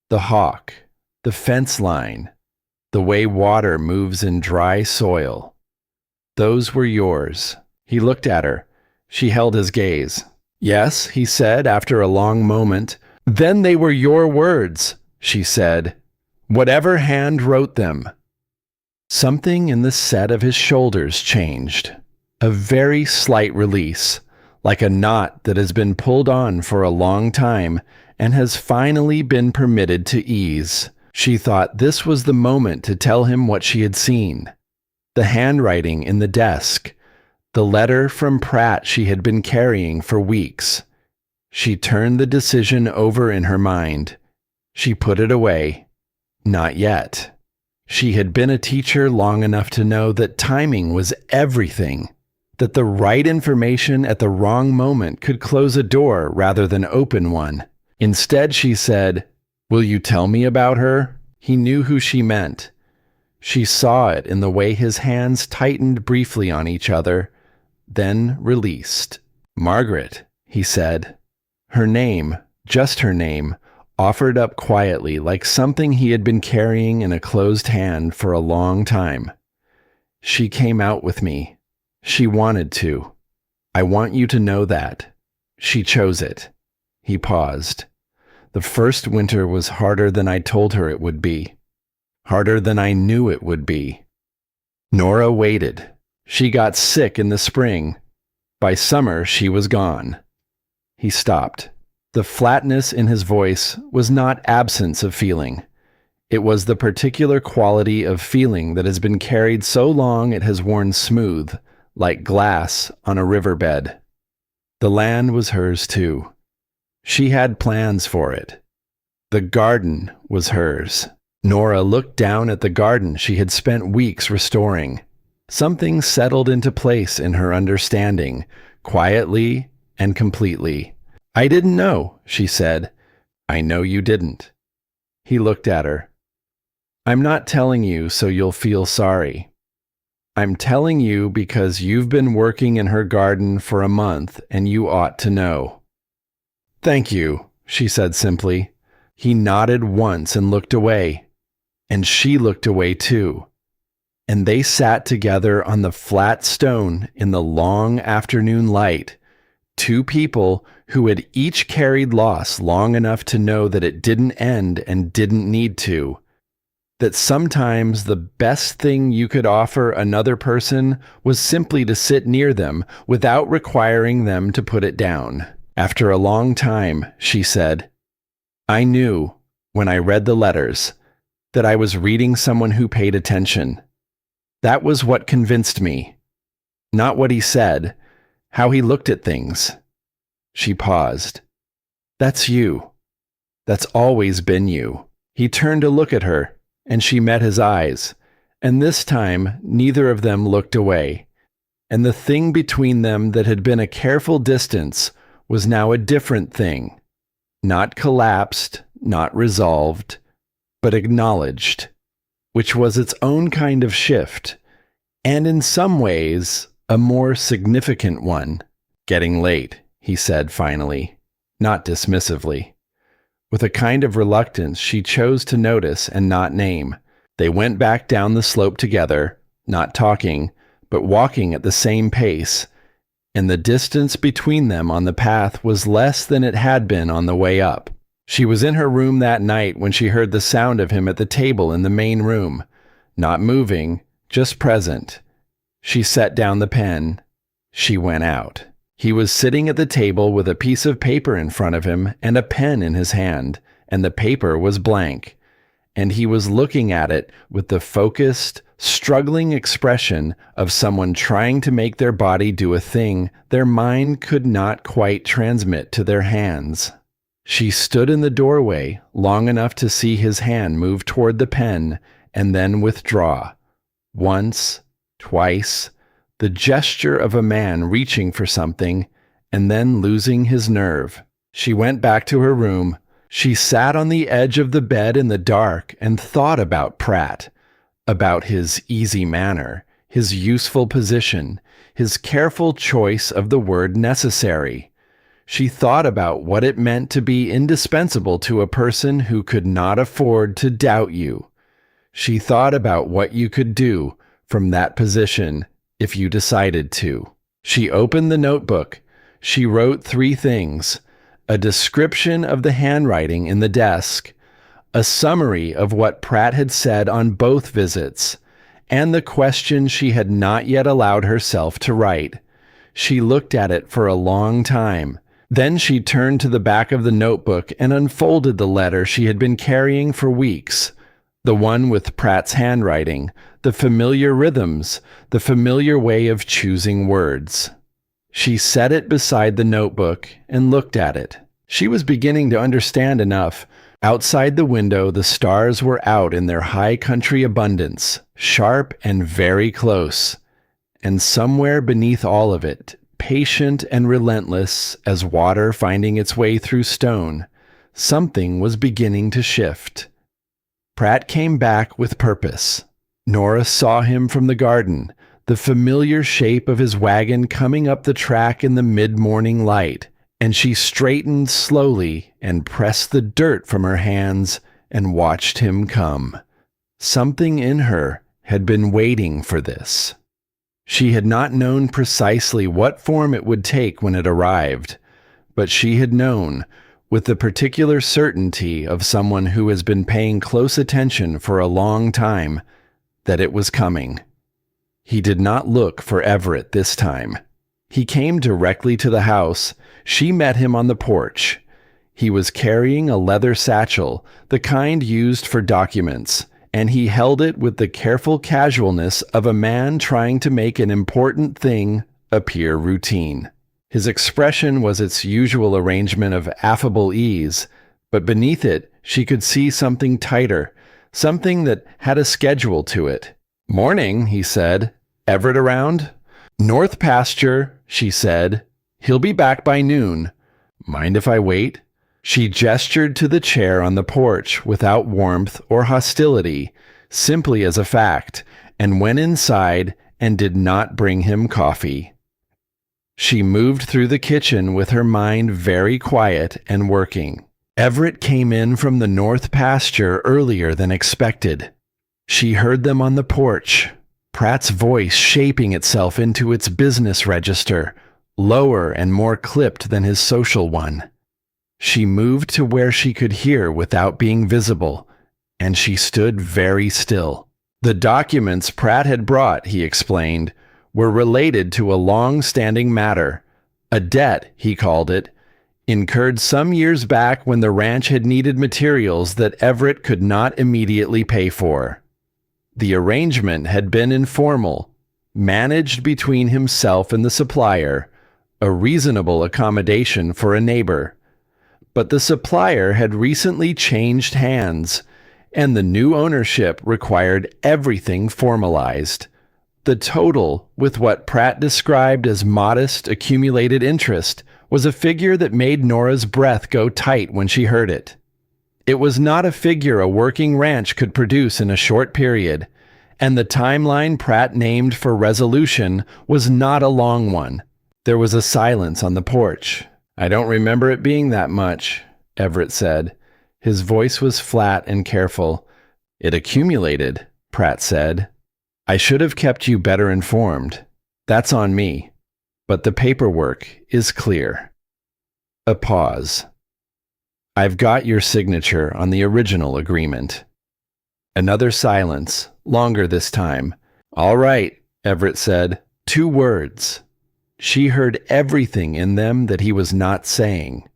the hawk, the fence line, the way water moves in dry soil, those were yours." He looked at her. She held his gaze. "Yes," he said after a long moment. "Then they were your words," she said. "Whatever hand wrote them." Something in the set of his shoulders changed. A very slight release, like a knot that has been pulled on for a long time and has finally been permitted to ease. She thought this was the moment to tell him what she had seen. The handwriting in the desk, the letter from Pratt she had been carrying for weeks. She turned the decision over in her mind. She put it away. Not yet. She had been a teacher long enough to know that timing was everything, that the right information at the wrong moment could close a door rather than open one. Instead, she said, "Will you tell me about her?" He knew who she meant. She saw it in the way his hands tightened briefly on each other, then released. "Margaret," he said. Her name, just her name, offered up quietly like something he had been carrying in a closed hand for a long time. "She came out with me. She wanted to. I want you to know that. She chose it." He paused. "The first winter was harder than I told her it would be. Harder than I knew it would be. Nora waited. She got sick in the spring. By summer, she was gone." He stopped. The flatness in his voice was not absence of feeling. It was the particular quality of feeling that has been carried so long it has worn smooth, like glass on a riverbed. The land was hers too. She had plans for it. The garden was hers. Nora looked down at the garden she had spent weeks restoring. Something settled into place in her understanding, quietly and completely. "I didn't know," she said. "I know you didn't." He looked at her. "I'm not telling you so you'll feel sorry. I'm telling you because you've been working in her garden for a month and you ought to know." "Thank you," she said simply. He nodded once and looked away. And she looked away too. And they sat together on the flat stone in the long afternoon light, two people who had each carried loss long enough to know that it didn't end and didn't need to. That sometimes the best thing you could offer another person was simply to sit near them without requiring them to put it down. After a long time, she said, "I knew, when I read the letters, that I was reading someone who paid attention. That was what convinced me. Not what he said, how he looked at things." She paused. "That's you. That's always been you." He turned to look at her, and she met his eyes, and this time neither of them looked away. And the thing between them that had been a careful distance was now a different thing. Not collapsed, not resolved, but acknowledged, which was its own kind of shift, and in some ways a more significant one. "Getting late," he said finally, not dismissively. With a kind of reluctance she chose to notice and not name. They went back down the slope together, not talking, but walking at the same pace, and the distance between them on the path was less than it had been on the way up. She was in her room that night when she heard the sound of him at the table in the main room, not moving, just present. She set down the pen. She went out. He was sitting at the table with a piece of paper in front of him and a pen in his hand, and the paper was blank. and he was looking at it with the focused, struggling expression of someone trying to make their body do a thing their mind could not quite transmit to their hands. She stood in the doorway long enough to see his hand move toward the pen and then withdraw. Once, twice, the gesture of a man reaching for something and then losing his nerve. She went back to her room. She sat on the edge of the bed in the dark and thought about Pratt, about his easy manner, his useful position, his careful choice of the word necessary. She thought about what it meant to be indispensable to a person who could not afford to doubt you. She thought about what you could do from that position if you decided to. She opened the notebook. She wrote 3 things: a description of the handwriting in the desk, a summary of what Pratt had said on both visits, and the question she had not yet allowed herself to write. She looked at it for a long time. Then she turned to the back of the notebook and unfolded the letter she had been carrying for weeks, the one with Pratt's handwriting, the familiar rhythms, the familiar way of choosing words. She set it beside the notebook and looked at it. She was beginning to understand enough. Outside the window, the stars were out in their high country abundance, sharp and very close. And somewhere beneath all of it, patient and relentless as water finding its way through stone, something was beginning to shift. Pratt came back with purpose. Nora saw him from the garden, the familiar shape of his wagon coming up the track in the mid-morning light, and she straightened slowly and pressed the dirt from her hands and watched him come. Something in her had been waiting for this. She had not known precisely what form it would take when it arrived, but she had known, with the particular certainty of someone who has been paying close attention for a long time, that it was coming. He did not look for Everett this time. He came directly to the house. She met him on the porch. He was carrying a leather satchel, the kind used for documents, and he held it with the careful casualness of a man trying to make an important thing appear routine. His expression was its usual arrangement of affable ease, but beneath it she could see something tighter, something that had a schedule to it. "Morning," he said. "Everett around?" "North pasture," she said. "He'll be back by noon. Mind if I wait?" She gestured to the chair on the porch without warmth or hostility, simply as a fact, and went inside and did not bring him coffee. She moved through the kitchen with her mind very quiet and working. Everett came in from the north pasture earlier than expected. She heard them on the porch, Pratt's voice shaping itself into its business register, lower and more clipped than his social one. She moved to where she could hear without being visible, and she stood very still. The documents Pratt had brought, he explained, were related to a long-standing matter, a debt, he called it, incurred some years back when the ranch had needed materials that Everett could not immediately pay for. The arrangement had been informal, managed between himself and the supplier, a reasonable accommodation for a neighbor. But the supplier had recently changed hands, and the new ownership required everything formalized. The total, with what Pratt described as modest accumulated interest, was a figure that made Nora's breath go tight when she heard it. It was not a figure a working ranch could produce in a short period, and the timeline Pratt named for resolution was not a long one. There was a silence on the porch. "I don't remember it being that much," Everett said. His voice was flat and careful. "It accumulated," Pratt said. "I should have kept you better informed. That's on me. But the paperwork is clear." A pause. "I've got your signature on the original agreement." Another silence, longer this time. "All right," Everett said. 2 words. She heard everything in them that he was not saying.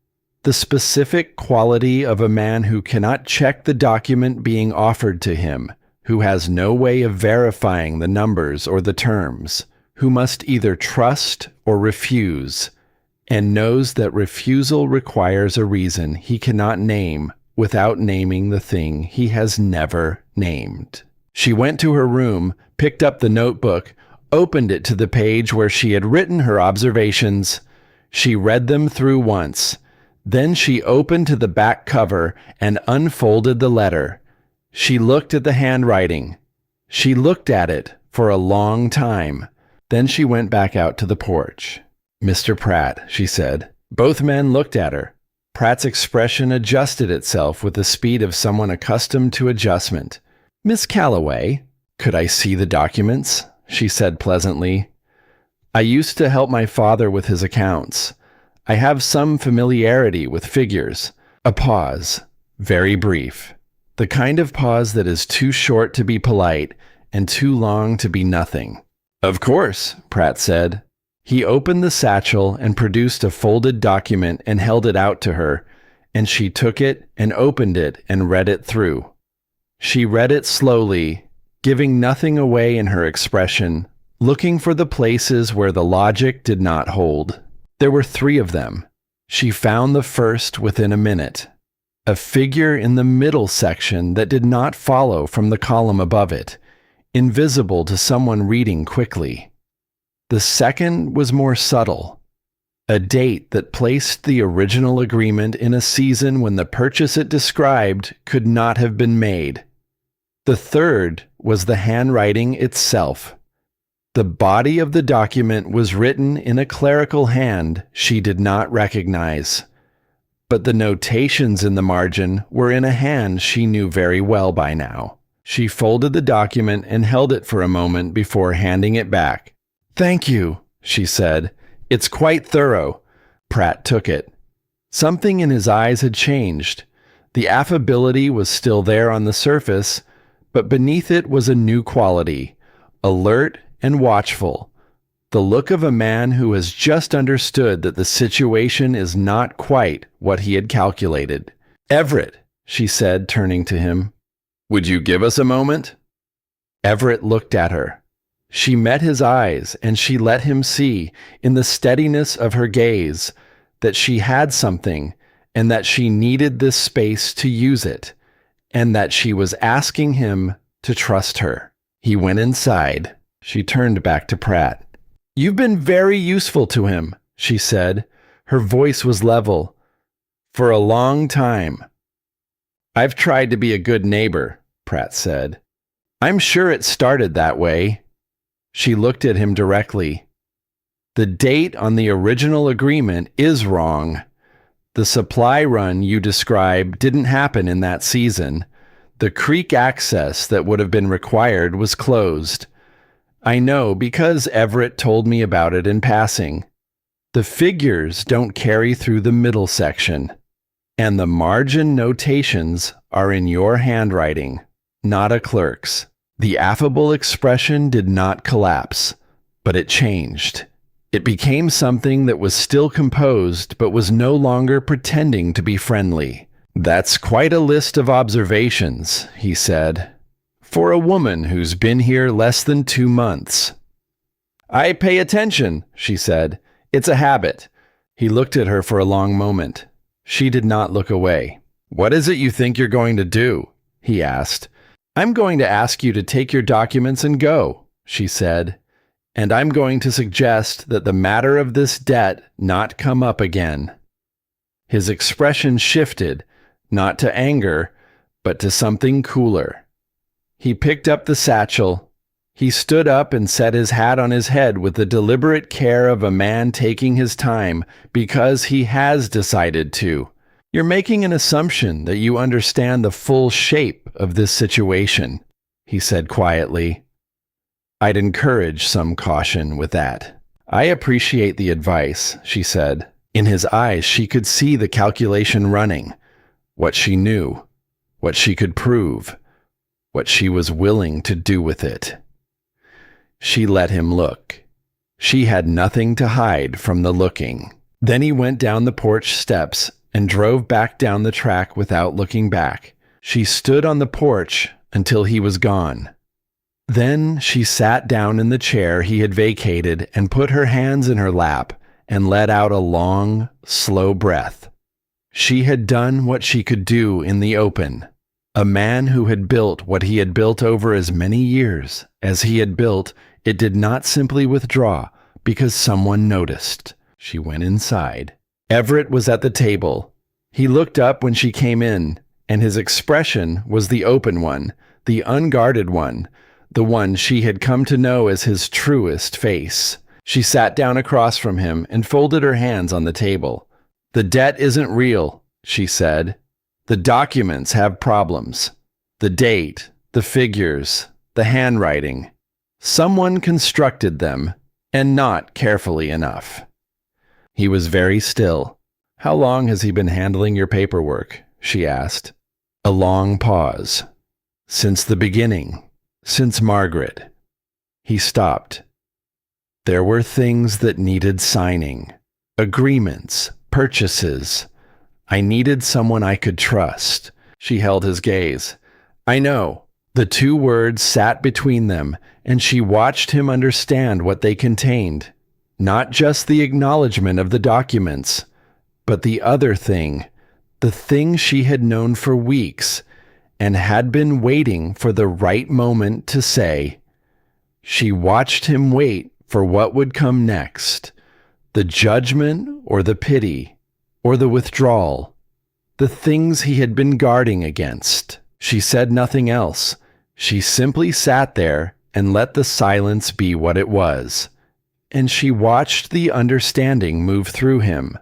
the specific quality of a man who cannot check the document being offered to him, who has no way of verifying the numbers or the terms, who must either trust or refuse, and knows that refusal requires a reason he cannot name without naming the thing he has never named. She went to her room, picked up the notebook, opened it to the page where she had written her observations. She read them through once. Then she opened to the back cover and unfolded the letter. She looked at the handwriting. She looked at it for a long time. Then she went back out to the porch. "Mr. Pratt," she said. Both men looked at her. Pratt's expression adjusted itself with the speed of someone accustomed to adjustment. "Miss Calloway, could I see the documents?" she said pleasantly. "I used to help my father with his accounts. I have some familiarity with figures." A pause, very brief. The kind of pause that is too short to be polite and too long to be nothing. "Of course," Pratt said. He opened the satchel and produced a folded document and held it out to her, and she took it and opened it and read it through. She read it slowly, giving nothing away in her expression, looking for the places where the logic did not hold. There were 3 of them. She found the first within a minute. A figure in the middle section that did not follow from the column above it, invisible to someone reading quickly. The second was more subtle. A date that placed the original agreement in a season when the purchase it described could not have been made. The third was the handwriting itself. The body of the document was written in a clerical hand she did not recognize, but the notations in the margin were in a hand she knew very well by now. She folded the document and held it for a moment before handing it back. "Thank you," she said. "It's quite thorough." Pratt took it. Something in his eyes had changed. The affability was still there on the surface, but beneath it was a new quality, alert and watchful, the look of a man who has just understood that the situation is not quite what he had calculated. "Everett," she said, turning to him, "would you give us a moment?" Everett looked at her. She met his eyes, and she let him see, in the steadiness of her gaze, that she had something, and that she needed this space to use it, and that she was asking him to trust her. He went inside. She turned back to Pratt. "You've been very useful to him," she said. Her voice was level. "For a long time." "I've tried to be a good neighbor," Pratt said. "I'm sure it started that way." She looked at him directly. "The date on the original agreement is wrong. The supply run you describe didn't happen in that season. The creek access that would have been required was closed. I know because Everett told me about it in passing. The figures don't carry through the middle section, and the margin notations are in your handwriting, not a clerk's." The affable expression did not collapse, but it changed. It became something that was still composed but was no longer pretending to be friendly. "That's quite a list of observations," he said, "for a woman who's been here less than 2 months." "I pay attention," she said. "It's a habit." He looked at her for a long moment. She did not look away. "What is it you think you're going to do?" he asked. "I'm going to ask you to take your documents and go," she said, "and I'm going to suggest that the matter of this debt not come up again." His expression shifted, not to anger, but to something cooler. He picked up the satchel. He stood up and set his hat on his head with the deliberate care of a man taking his time because he has decided to. "You're making an assumption that you understand the full shape of this situation," he said quietly. "I'd encourage some caution with that." "I appreciate the advice," she said. In his eyes she could see the calculation running, what she knew, what she could prove, what she was willing to do with it. She let him look. She had nothing to hide from the looking. Then he went down the porch steps and drove back down the track without looking back. She stood on the porch until he was gone. Then she sat down in the chair he had vacated and put her hands in her lap and let out a long, slow breath. She had done what she could do in the open. A man who had built what he had built over as many years as he had built, it did not simply withdraw because someone noticed. She went inside. Everett was at the table. He looked up when she came in, and his expression was the open one, the unguarded one, the one she had come to know as his truest face. She sat down across from him and folded her hands on the table. "The debt isn't real," she said. "The documents have problems. The date, the figures, the handwriting. Someone constructed them, and not carefully enough." He was very still. "How long has he been handling your paperwork?" she asked. A long pause. "Since the beginning. Since Margaret." He stopped. There were things that needed signing. Agreements, purchases. I needed someone I could trust. She held his gaze. "I know." The two words sat between them, and she watched him understand what they contained. Not just the acknowledgement of the documents, but the other thing, the thing she had known for weeks and had been waiting for the right moment to say. She watched him wait for what would come next, the judgment or the pity or the withdrawal, the things he had been guarding against. She said nothing else. She simply sat there and let the silence be what it was. And she watched the understanding move through him,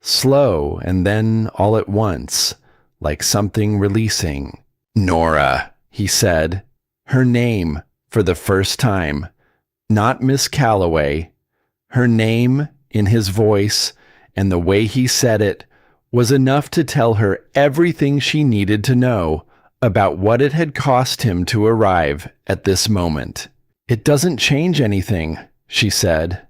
slow and then all at once, like something releasing. "Nora," he said, her name for the first time, not Miss Calloway. Her name, in his voice and the way he said it, was enough to tell her everything she needed to know about what it had cost him to arrive at this moment. "It doesn't change anything," she said.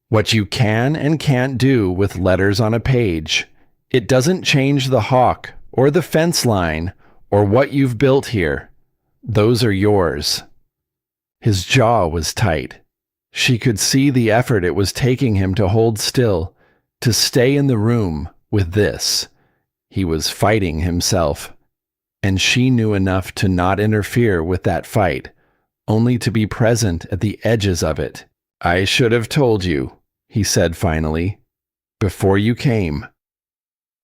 "What you can and can't do with letters on a page. It doesn't change the hawk or the fence line or what you've built here. Those are yours." His jaw was tight. She could see the effort it was taking him to hold still, to stay in the room with this. He was fighting himself, and she knew enough to not interfere with that fight, only to be present at the edges of it. "I should have told you," he said finally, "before you came."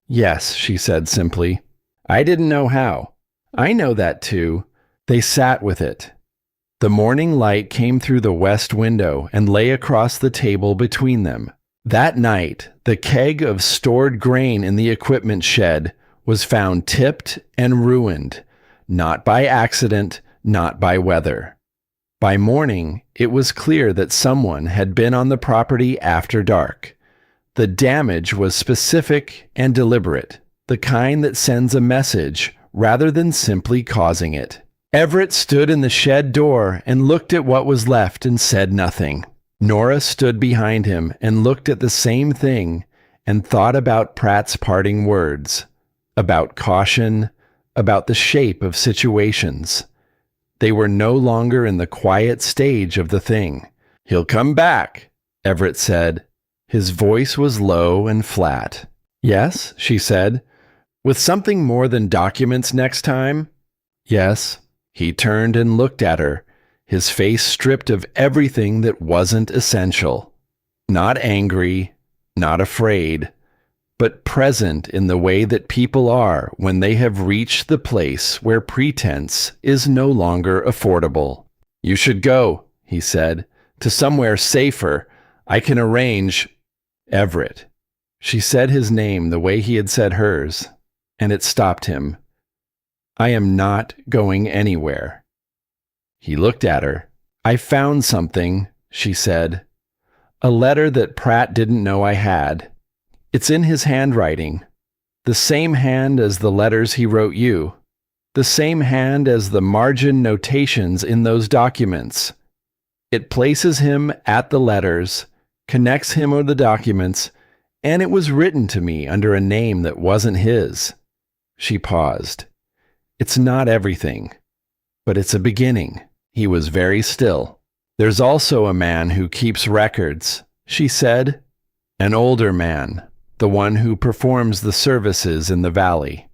"Yes," she said simply. "I didn't know how. I know that too." They sat with it. The morning light came through the west window and lay across the table between them. That night, the keg of stored grain in the equipment shed was found tipped and ruined, not by accident, not by weather. By morning, it was clear that someone had been on the property after dark. The damage was specific and deliberate, the kind that sends a message rather than simply causing it. Everett stood in the shed door and looked at what was left and said nothing. Nora stood behind him and looked at the same thing and thought about Pratt's parting words, about caution, about the shape of situations. They were no longer in the quiet stage of the thing. "He'll come back," Everett said. His voice was low and flat. "Yes," she said. "With something more than documents next time?" "Yes." He turned and looked at her, his face stripped of everything that wasn't essential. Not angry, not afraid, but present in the way that people are when they have reached the place where pretense is no longer affordable. "You should go," he said, "to somewhere safer. I can arrange—" "Everett." She said his name the way he had said hers, and it stopped him. "I am not going anywhere." He looked at her. "I found something," she said. "A letter that Pratt didn't know I had. It's in his handwriting. The same hand as the letters he wrote you. The same hand as the margin notations in those documents. It places him at the letters, connects him with the documents, And it was written to me under a name that wasn't his. She paused. It's not everything, but it's a beginning. He was very still. There's also a man who keeps records, she said. An older man, the one who performs the services in the valley.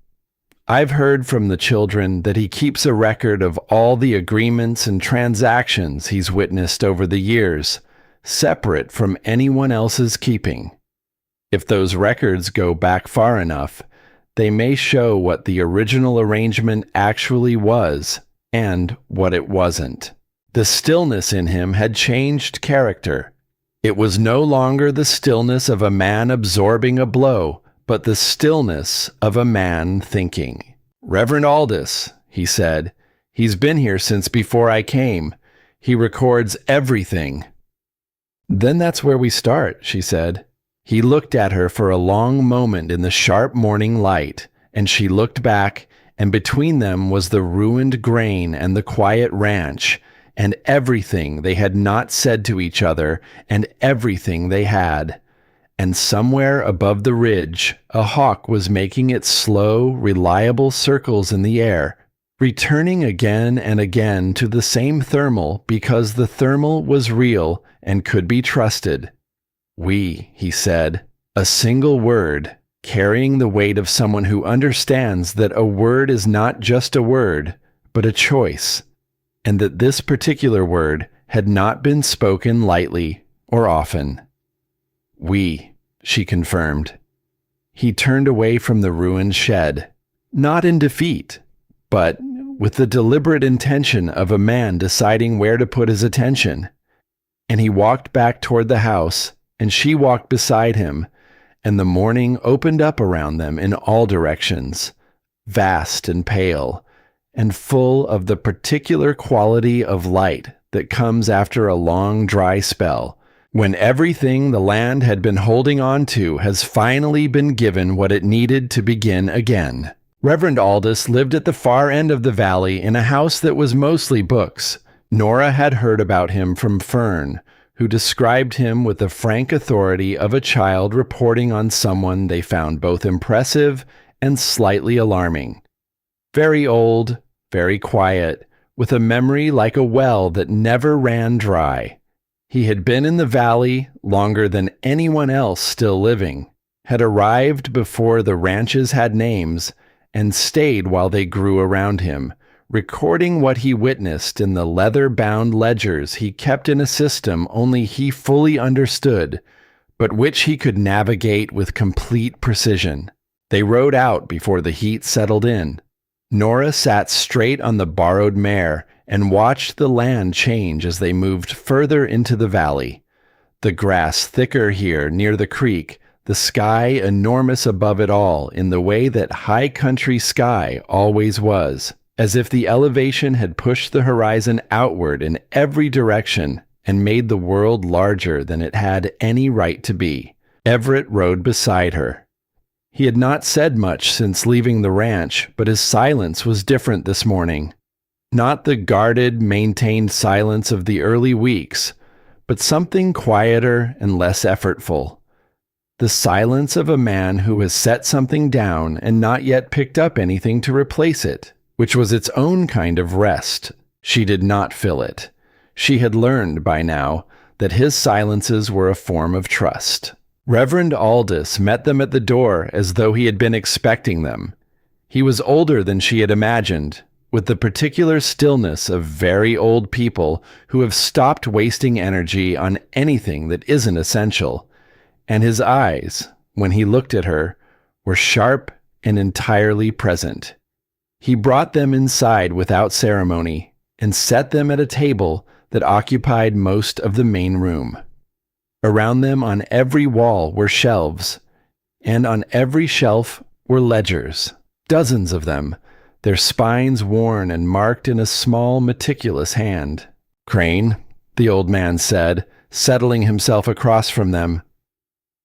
I've heard from the children that he keeps a record of all the agreements and transactions he's witnessed over the years, separate from anyone else's keeping. If those records go back far enough, they may show what the original arrangement actually was and what it wasn't. The stillness in him had changed character. It was no longer the stillness of a man absorbing a blow, but the stillness of a man thinking. Reverend Aldous, he said, he's been here since before I came. He records everything. Then that's where we start, she said. He looked at her for a long moment in the sharp morning light, and she looked back, and between them was the ruined grain and the quiet ranch, and everything they had not said to each other, and everything they had. And somewhere above the ridge, a hawk was making its slow, reliable circles in the air, returning again and again to the same thermal because the thermal was real and could be trusted. We, he said, a single word, carrying the weight of someone who understands that a word is not just a word, but a choice, and that this particular word had not been spoken lightly or often. We, she confirmed. He turned away from the ruined shed, not in defeat, but with the deliberate intention of a man deciding where to put his attention. And he walked back toward the house, and she walked beside him, and the morning opened up around them in all directions, vast and pale, and full of the particular quality of light that comes after a long dry spell, when everything the land had been holding on to has finally been given what it needed to begin again. Reverend Aldous lived at the far end of the valley in a house that was mostly books. Nora had heard about him from Fern, who described him with the frank authority of a child reporting on someone they found both impressive and slightly alarming. Very old, very quiet, with a memory like a well that never ran dry. He had been in the valley longer than anyone else still living, had arrived before the ranches had names, and stayed while they grew around him, recording what he witnessed in the leather-bound ledgers he kept in a system only he fully understood, but which he could navigate with complete precision. They rode out before the heat settled in. Nora sat straight on the borrowed mare and watched the land change as they moved further into the valley. The grass thicker here near the creek, the sky enormous above it all in the way that high country sky always was, as if the elevation had pushed the horizon outward in every direction and made the world larger than it had any right to be. Everett rode beside her. He had not said much since leaving the ranch, but his silence was different this morning. Not the guarded, maintained silence of the early weeks, but something quieter and less effortful. The silence of a man who has set something down and not yet picked up anything to replace it, which was its own kind of rest. She did not fill it. She had learned by now that his silences were a form of trust. Reverend Aldous met them at the door as though he had been expecting them. He was older than she had imagined, with the particular stillness of very old people who have stopped wasting energy on anything that isn't essential, and his eyes, when he looked at her, were sharp and entirely present. He brought them inside without ceremony and set them at a table that occupied most of the main room. Around them on every wall were shelves, and on every shelf were ledgers, dozens of them, their spines worn and marked in a small, meticulous hand. "Crane," the old man said, settling himself across from them.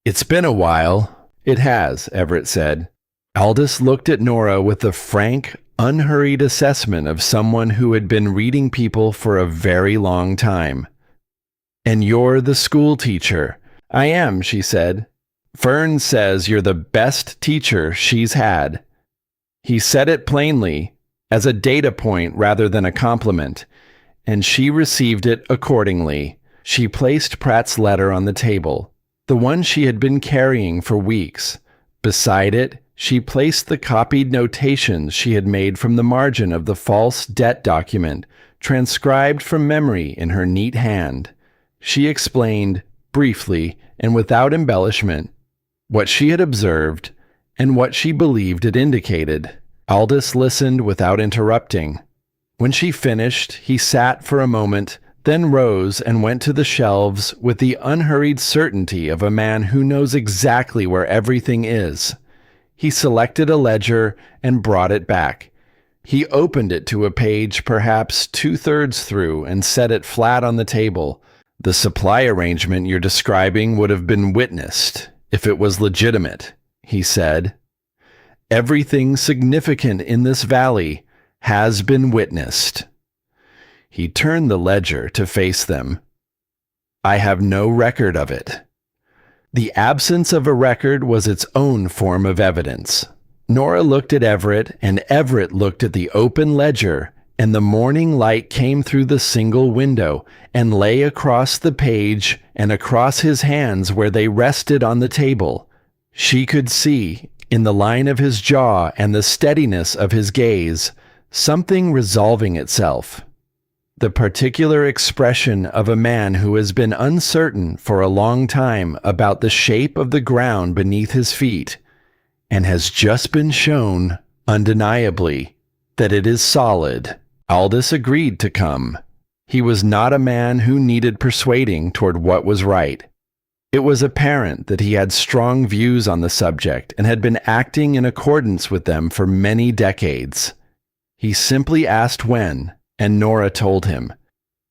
"It's been a while." "It has," Everett said. Aldous looked at Nora with the frank, unhurried assessment of someone who had been reading people for a very long time. "And you're the school teacher." "I am," she said. Fern says you're the best teacher she's had. He said it plainly, as a data point rather than a compliment, and she received it accordingly. She placed Pratt's letter on the table, the one she had been carrying for weeks. Beside it, she placed the copied notations she had made from the margin of the false debt document, transcribed from memory in her neat hand. She explained, briefly and without embellishment, what she had observed and what she believed it indicated. Aldous listened without interrupting. When she finished, he sat for a moment, then rose and went to the shelves with the unhurried certainty of a man who knows exactly where everything is. He selected a ledger and brought it back. He opened it to a page perhaps 2/3 through and set it flat on the table. The supply arrangement you're describing would have been witnessed if it was legitimate, he said. Everything significant in this valley has been witnessed. He turned the ledger to face them. I have no record of it. The absence of a record was its own form of evidence. Nora looked at Everett, and Everett looked at the open ledger, and the morning light came through the single window and lay across the page and across his hands where they rested on the table. She could see, in the line of his jaw and the steadiness of his gaze, something resolving itself. The particular expression of a man who has been uncertain for a long time about the shape of the ground beneath his feet, and has just been shown, undeniably, that it is solid. Aldous agreed to come. He was not a man who needed persuading toward what was right. It was apparent that he had strong views on the subject and had been acting in accordance with them for many decades. He simply asked when, and Nora told him,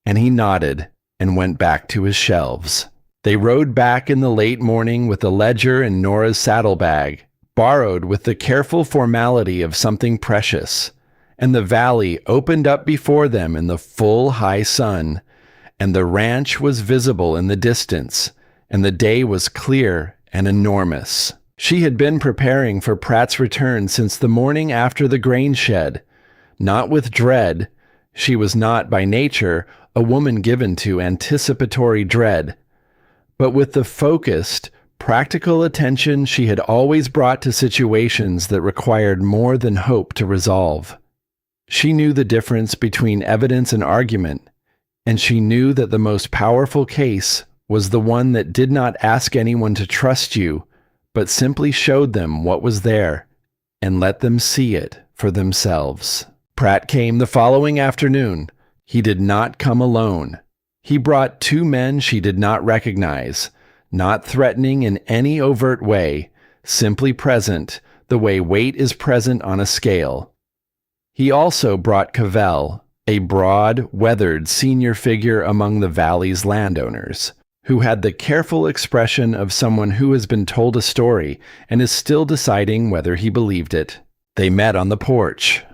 and he nodded and went back to his shelves. They rode back in the late morning with the ledger in Nora's saddlebag, borrowed with the careful formality of something precious, and the valley opened up before them in the full high sun, and the ranch was visible in the distance, and the day was clear and enormous. She had been preparing for Pratt's return since the morning after the grain shed, not with dread. She was not, by nature, a woman given to anticipatory dread, but with the focused, practical attention she had always brought to situations that required more than hope to resolve. She knew the difference between evidence and argument, and she knew that the most powerful case was the one that did not ask anyone to trust you, but simply showed them what was there and let them see it for themselves. Pratt came the following afternoon. He did not come alone. He brought 2 men she did not recognize, not threatening in any overt way, simply present, the way weight is present on a scale. He also brought Cavell, a broad, weathered senior figure among the valley's landowners, who had the careful expression of someone who has been told a story and is still deciding whether he believed it. They met on the porch.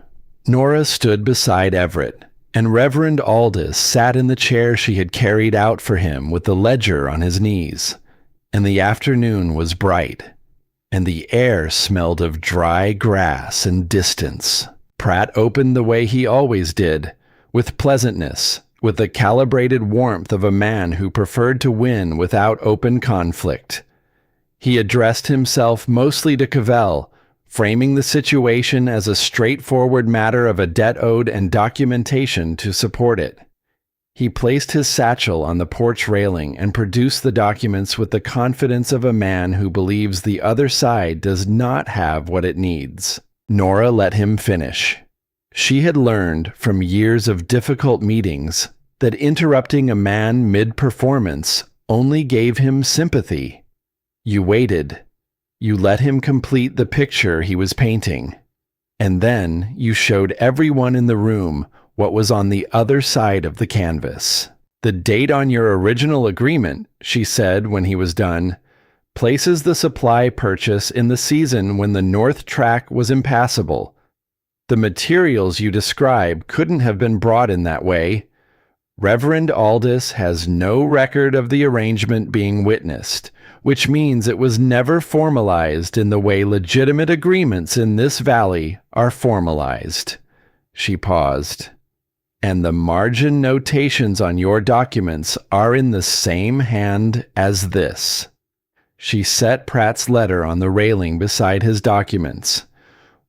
Nora stood beside Everett, and Reverend Aldous sat in the chair she had carried out for him with the ledger on his knees, and the afternoon was bright, and the air smelled of dry grass and distance. Pratt opened the way he always did, with pleasantness, with the calibrated warmth of a man who preferred to win without open conflict. He addressed himself mostly to Cavell, framing the situation as a straightforward matter of a debt owed and documentation to support it. He placed his satchel on the porch railing and produced the documents with the confidence of a man who believes the other side does not have what it needs. Nora let him finish. She had learned from years of difficult meetings that interrupting a man mid-performance only gave him sympathy. You waited. You let him complete the picture he was painting. And then you showed everyone in the room what was on the other side of the canvas. The date on your original agreement, she said when he was done, places the supply purchase in the season when the North Track was impassable. The materials you describe couldn't have been brought in that way. Reverend Aldous has no record of the arrangement being witnessed, which means it was never formalized in the way legitimate agreements in this valley are formalized. She paused. And the margin notations on your documents are in the same hand as this. She set Pratt's letter on the railing beside his documents,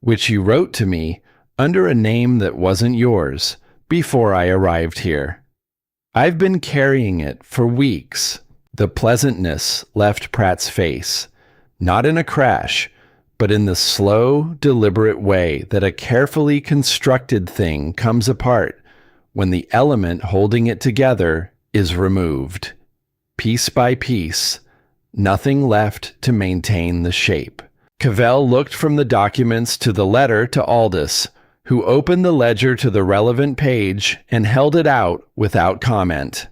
which you wrote to me under a name that wasn't yours before I arrived here. I've been carrying it for weeks. The pleasantness left Pratt's face, not in a crash, but in the slow, deliberate way that a carefully constructed thing comes apart when the element holding it together is removed. Piece by piece, nothing left to maintain the shape. Cavell looked from the documents to the letter to Aldous, who opened the ledger to the relevant page and held it out without comment.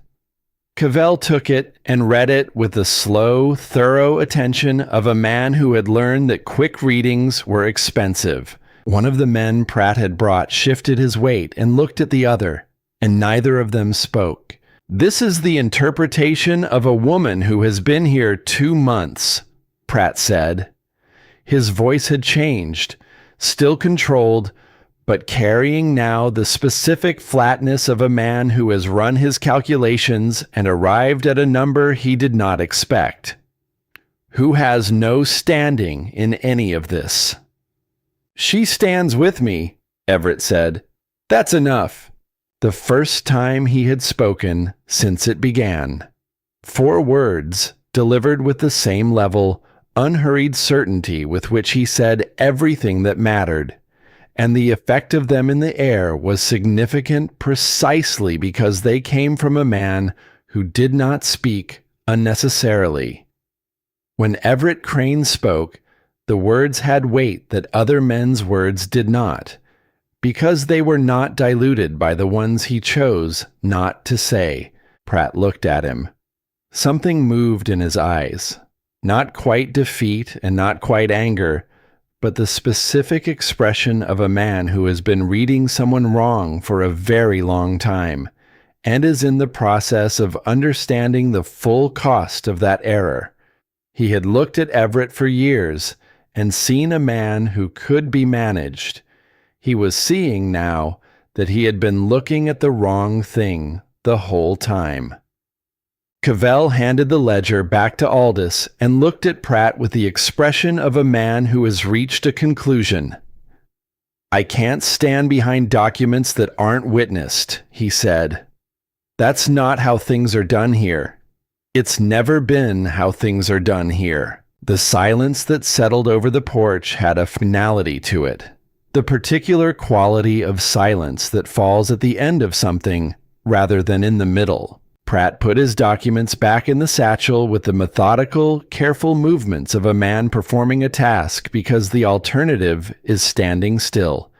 Cavell took it and read it with the slow, thorough attention of a man who had learned that quick readings were expensive. One of the men Pratt had brought shifted his weight and looked at the other, and neither of them spoke. This is the interpretation of a woman who has been here 2 months, Pratt said. His voice had changed, still controlled, but carrying now the specific flatness of a man who has run his calculations and arrived at a number he did not expect. Who has no standing in any of this. She stands with me, Everett said. That's enough. The first time he had spoken since it began. 4 words, delivered with the same level, unhurried certainty with which he said everything that mattered, and the effect of them in the air was significant precisely because they came from a man who did not speak unnecessarily. When Everett Crane spoke, the words had weight that other men's words did not, because they were not diluted by the ones he chose not to say. Pratt looked at him. Something moved in his eyes. Not quite defeat and not quite anger, but the specific expression of a man who has been reading someone wrong for a very long time, and is in the process of understanding the full cost of that error. He had looked at Everett for years and seen a man who could be managed. He was seeing now that he had been looking at the wrong thing the whole time. Cavell handed the ledger back to Aldous and looked at Pratt with the expression of a man who has reached a conclusion. I can't stand behind documents that aren't witnessed, he said. That's not how things are done here. It's never been how things are done here. The silence that settled over the porch had a finality to it. The particular quality of silence that falls at the end of something rather than in the middle. Pratt put his documents back in the satchel with the methodical, careful movements of a man performing a task because the alternative is standing still,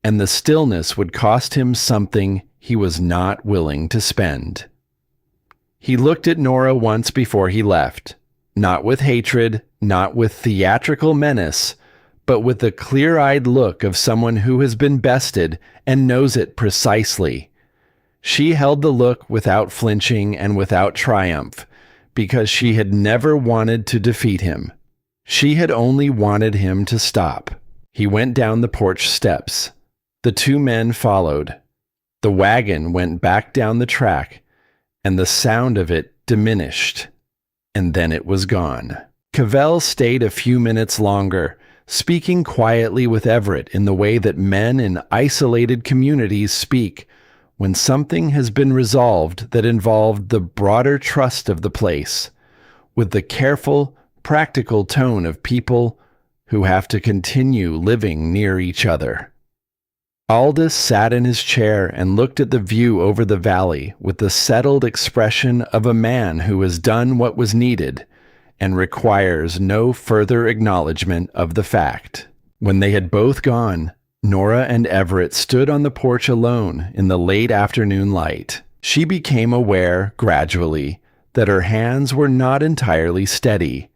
and the stillness would cost him something he was not willing to spend. He looked at Nora once before he left, not with hatred, not with theatrical menace, but with the clear-eyed look of someone who has been bested and knows it precisely. She held the look without flinching and without triumph, because she had never wanted to defeat him. She had only wanted him to stop. He went down the porch steps. The 2 men followed. The wagon went back down the track, and the sound of it diminished, and then it was gone. Cavell stayed a few minutes longer, speaking quietly with Everett in the way that men in isolated communities speak when something has been resolved that involved the broader trust of the place, with the careful, practical tone of people who have to continue living near each other. Aldous sat in his chair and looked at the view over the valley with the settled expression of a man who has done what was needed and requires no further acknowledgement of the fact. When they had both gone, Nora and Everett stood on the porch alone in the late afternoon light. She became aware, gradually, that her hands were not entirely steady.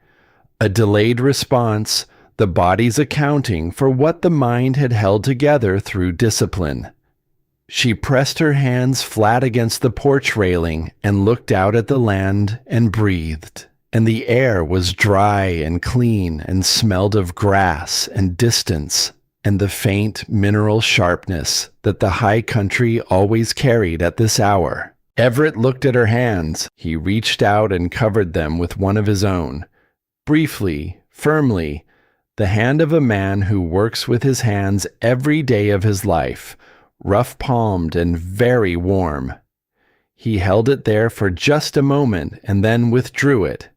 A delayed response, the body's accounting for what the mind had held together through discipline. She pressed her hands flat against the porch railing and looked out at the land and breathed. and the air was dry and clean and smelled of grass and distance and the faint mineral sharpness that the high country always carried at this hour. Everett looked at her hands. He reached out and covered them with one of his own. Briefly, firmly, the hand of a man who works with his hands every day of his life, rough-palmed and very warm. He held it there for just a moment and then withdrew it,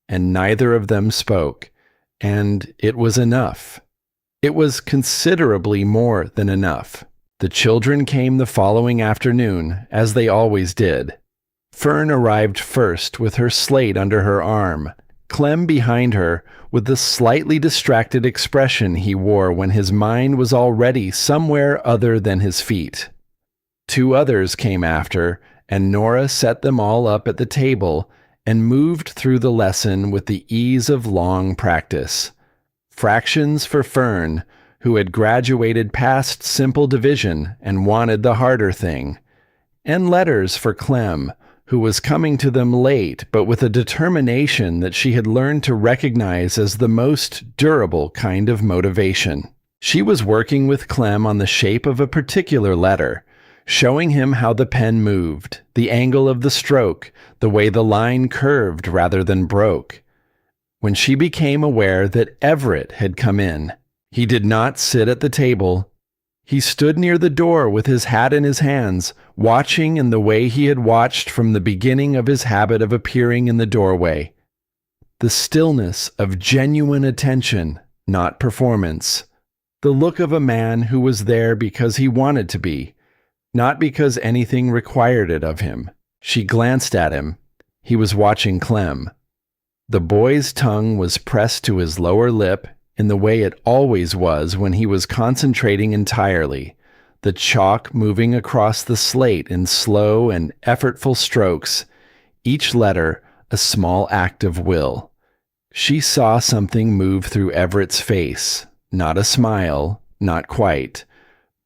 and neither of them spoke, and it was enough. It was considerably more than enough. The children came the following afternoon, as they always did. Fern arrived first with her slate under her arm, Clem behind her with the slightly distracted expression he wore when his mind was already somewhere other than his feet. 2 others came after, and Nora set them all up at the table and moved through the lesson with the ease of long practice. Fractions for Fern, who had graduated past simple division and wanted the harder thing, and letters for Clem, who was coming to them late but with a determination that she had learned to recognize as the most durable kind of motivation. She was working with Clem on the shape of a particular letter, showing him how the pen moved, the angle of the stroke, the way the line curved rather than broke. When she became aware that Everett had come in, he did not sit at the table. He stood near the door with his hat in his hands, watching in the way he had watched from the beginning of his habit of appearing in the doorway. The stillness of genuine attention, not performance. The look of a man who was there because he wanted to be, not because anything required it of him. She glanced at him. He was watching Clem. The boy's tongue was pressed to his lower lip in the way it always was when he was concentrating entirely, the chalk moving across the slate in slow and effortful strokes, each letter a small act of will. She saw something move through Everett's face, not a smile, not quite,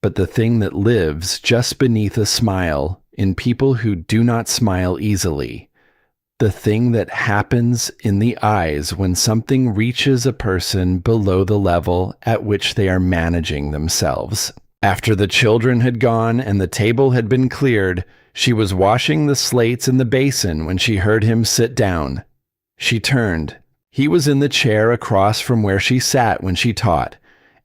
but the thing that lives just beneath a smile in people who do not smile easily. The thing that happens in the eyes when something reaches a person below the level at which they are managing themselves. After the children had gone and the table had been cleared, she was washing the slates in the basin when she heard him sit down. She turned. He was in the chair across from where she sat when she taught,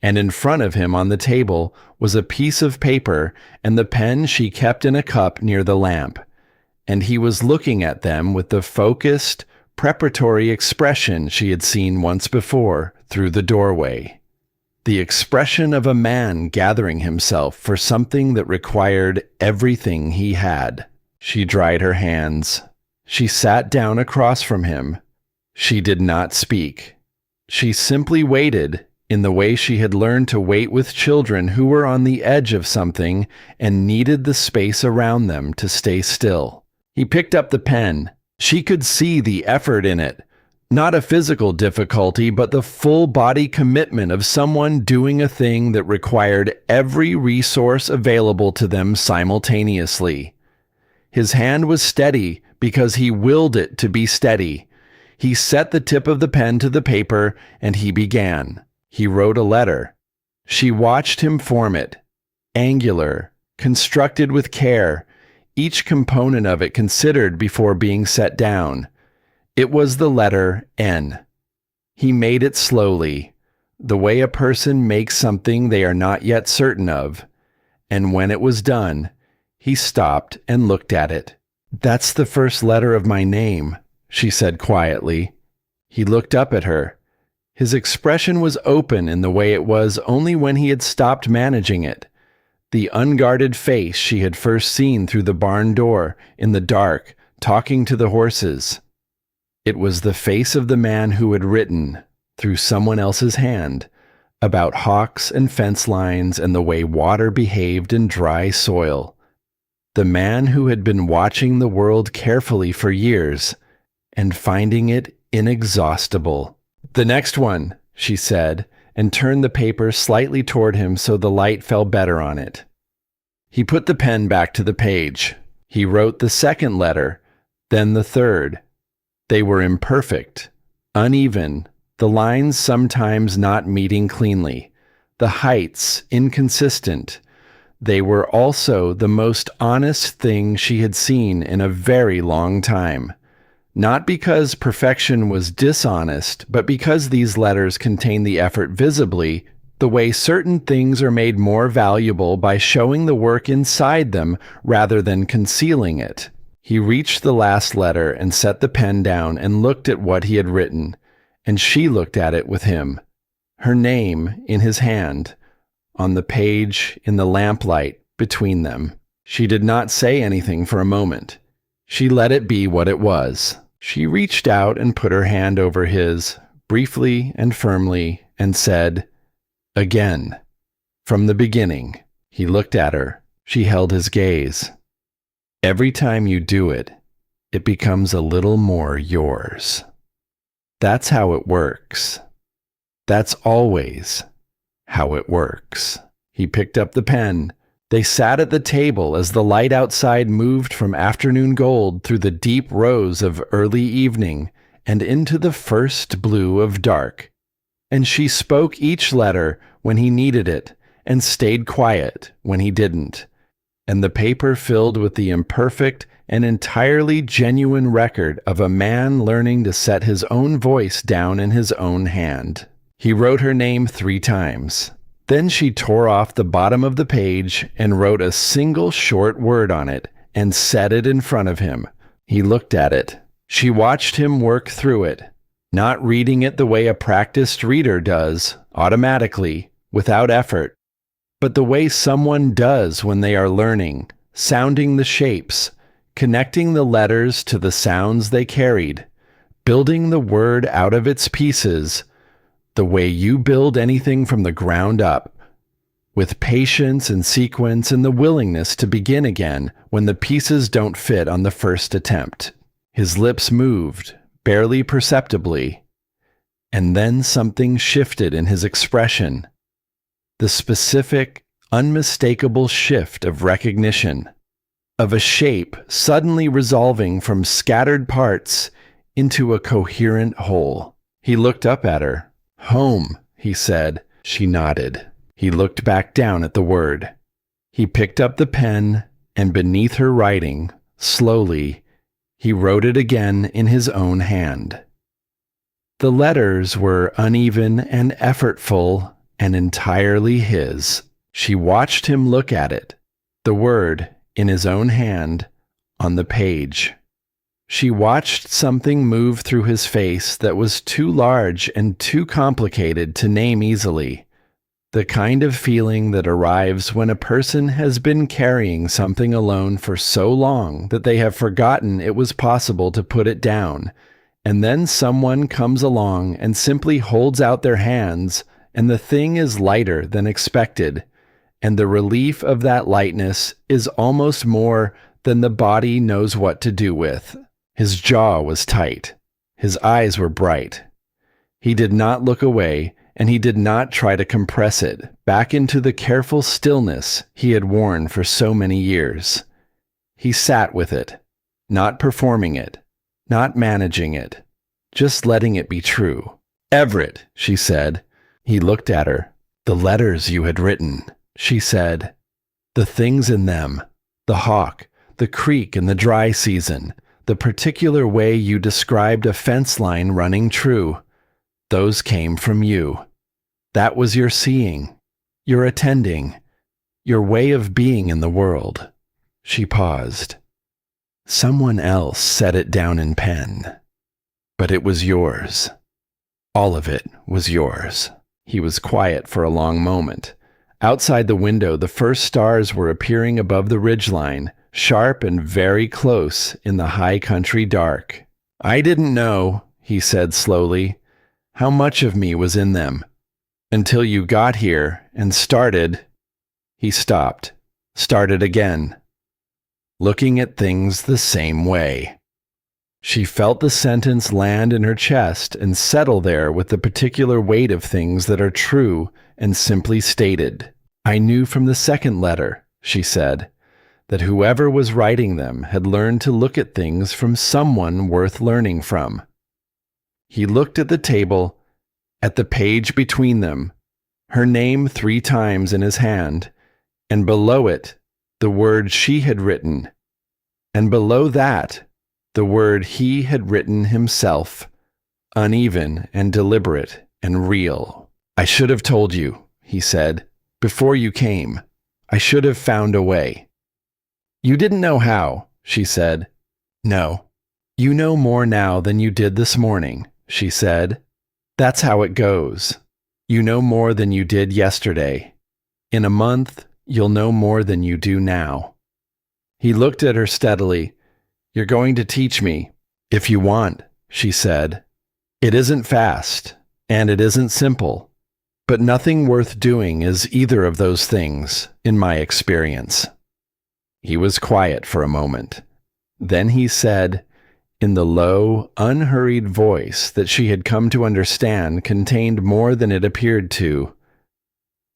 and in front of him on the table was a piece of paper and the pen she kept in a cup near the lamp. And he was looking at them with the focused, preparatory expression she had seen once before through the doorway. The expression of a man gathering himself for something that required everything he had. She dried her hands. She sat down across from him. She did not speak. She simply waited in the way she had learned to wait with children who were on the edge of something and needed the space around them to stay still. He picked up the pen. She could see the effort in it. Not a physical difficulty, but the full-body commitment of someone doing a thing that required every resource available to them simultaneously. His hand was steady because he willed it to be steady. He set the tip of the pen to the paper, and he began. He wrote a letter. She watched him form it. Angular, constructed with care, each component of it considered before being set down. It was the letter N. He made it slowly, the way a person makes something they are not yet certain of, and when it was done, he stopped and looked at it. "That's the first letter of my name," she said quietly. He looked up at her. His expression was open in the way it was only when he had stopped managing it. The unguarded face she had first seen through the barn door, in the dark, talking to the horses. It was the face of the man who had written, through someone else's hand, about hawks and fence lines and the way water behaved in dry soil. The man who had been watching the world carefully for years and finding it inexhaustible. "The next one," she said, and turned the paper slightly toward him so the light fell better on it. He put the pen back to the page. He wrote the second letter, then the third. They were imperfect, uneven, the lines sometimes not meeting cleanly, the heights inconsistent. They were also the most honest thing she had seen in a very long time. Not because perfection was dishonest, but because these letters contain the effort visibly, the way certain things are made more valuable by showing the work inside them rather than concealing it. He reached the last letter and set the pen down and looked at what he had written, and she looked at it with him. Her name in his hand, on the page in the lamplight between them. She did not say anything for a moment. She let it be what it was. She reached out and put her hand over his, briefly and firmly, and said, "Again, from the beginning." He looked at her. She held his gaze. "Every time you do it, it becomes a little more yours. That's how it works. That's always how it works." He picked up the pen. They sat at the table as the light outside moved from afternoon gold through the deep rose of early evening and into the first blue of dark. And she spoke each letter when he needed it and stayed quiet when he didn't. And the paper filled with the imperfect and entirely genuine record of a man learning to set his own voice down in his own hand. He wrote her name 3 times. Then she tore off the bottom of the page and wrote a single short word on it and set it in front of him. He looked at it. She watched him work through it, not reading it the way a practiced reader does, automatically, without effort, but the way someone does when they are learning, sounding the shapes, connecting the letters to the sounds they carried, building the word out of its pieces, the way you build anything from the ground up, with patience and sequence and the willingness to begin again when the pieces don't fit on the first attempt. His lips moved, barely perceptibly, and then something shifted in his expression. The specific, unmistakable shift of recognition, of a shape suddenly resolving from scattered parts into a coherent whole. He looked up at her. "Home," he said. She nodded. He looked back down at the word. He picked up the pen, and beneath her writing, slowly, he wrote it again in his own hand. The letters were uneven and effortful and entirely his. She watched him look at it, the word in his own hand, on the page. She watched something move through his face that was too large and too complicated to name easily. The kind of feeling that arrives when a person has been carrying something alone for so long that they have forgotten it was possible to put it down, and then someone comes along and simply holds out their hands, and the thing is lighter than expected, and the relief of that lightness is almost more than the body knows what to do with. His jaw was tight. His eyes were bright. He did not look away, and he did not try to compress it back into the careful stillness he had worn for so many years. He sat with it, not performing it, not managing it, just letting it be true. "Everett," she said. He looked at her. "The letters you had written," she said. "The things in them, the hawk, the creek in the dry season, the particular way you described a fence line running true, those came from you. That was your seeing, your attending, your way of being in the world." She paused. "Someone else set it down in pen, but it was yours. All of it was yours." He was quiet for a long moment. Outside the window, the first stars were appearing above the ridgeline, sharp and very close in the high country dark. "I didn't know," he said slowly, "how much of me was in them, until you got here and started." He stopped, started again, looking at things the same way. She felt the sentence land in her chest and settle there with the particular weight of things that are true and simply stated. "I knew from the second letter," she said. that whoever was writing them had learned to look at things from someone worth learning from. He looked at the table, at the page between them, her name 3 times in his hand, and below it, the word she had written, and below that, the word he had written himself, uneven and deliberate and real. "I should have told you," he said, "before you came. I should have found a way." "You didn't know how," she said. "No. You know more now than you did this morning," she said. "That's how it goes. You know more than you did yesterday. In a month, you'll know more than you do now." He looked at her steadily. "You're going to teach me, if you want," she said. "It isn't fast, and it isn't simple, but nothing worth doing is either of those things, in my experience." He was quiet for a moment. Then he said, in the low, unhurried voice that she had come to understand contained more than it appeared to,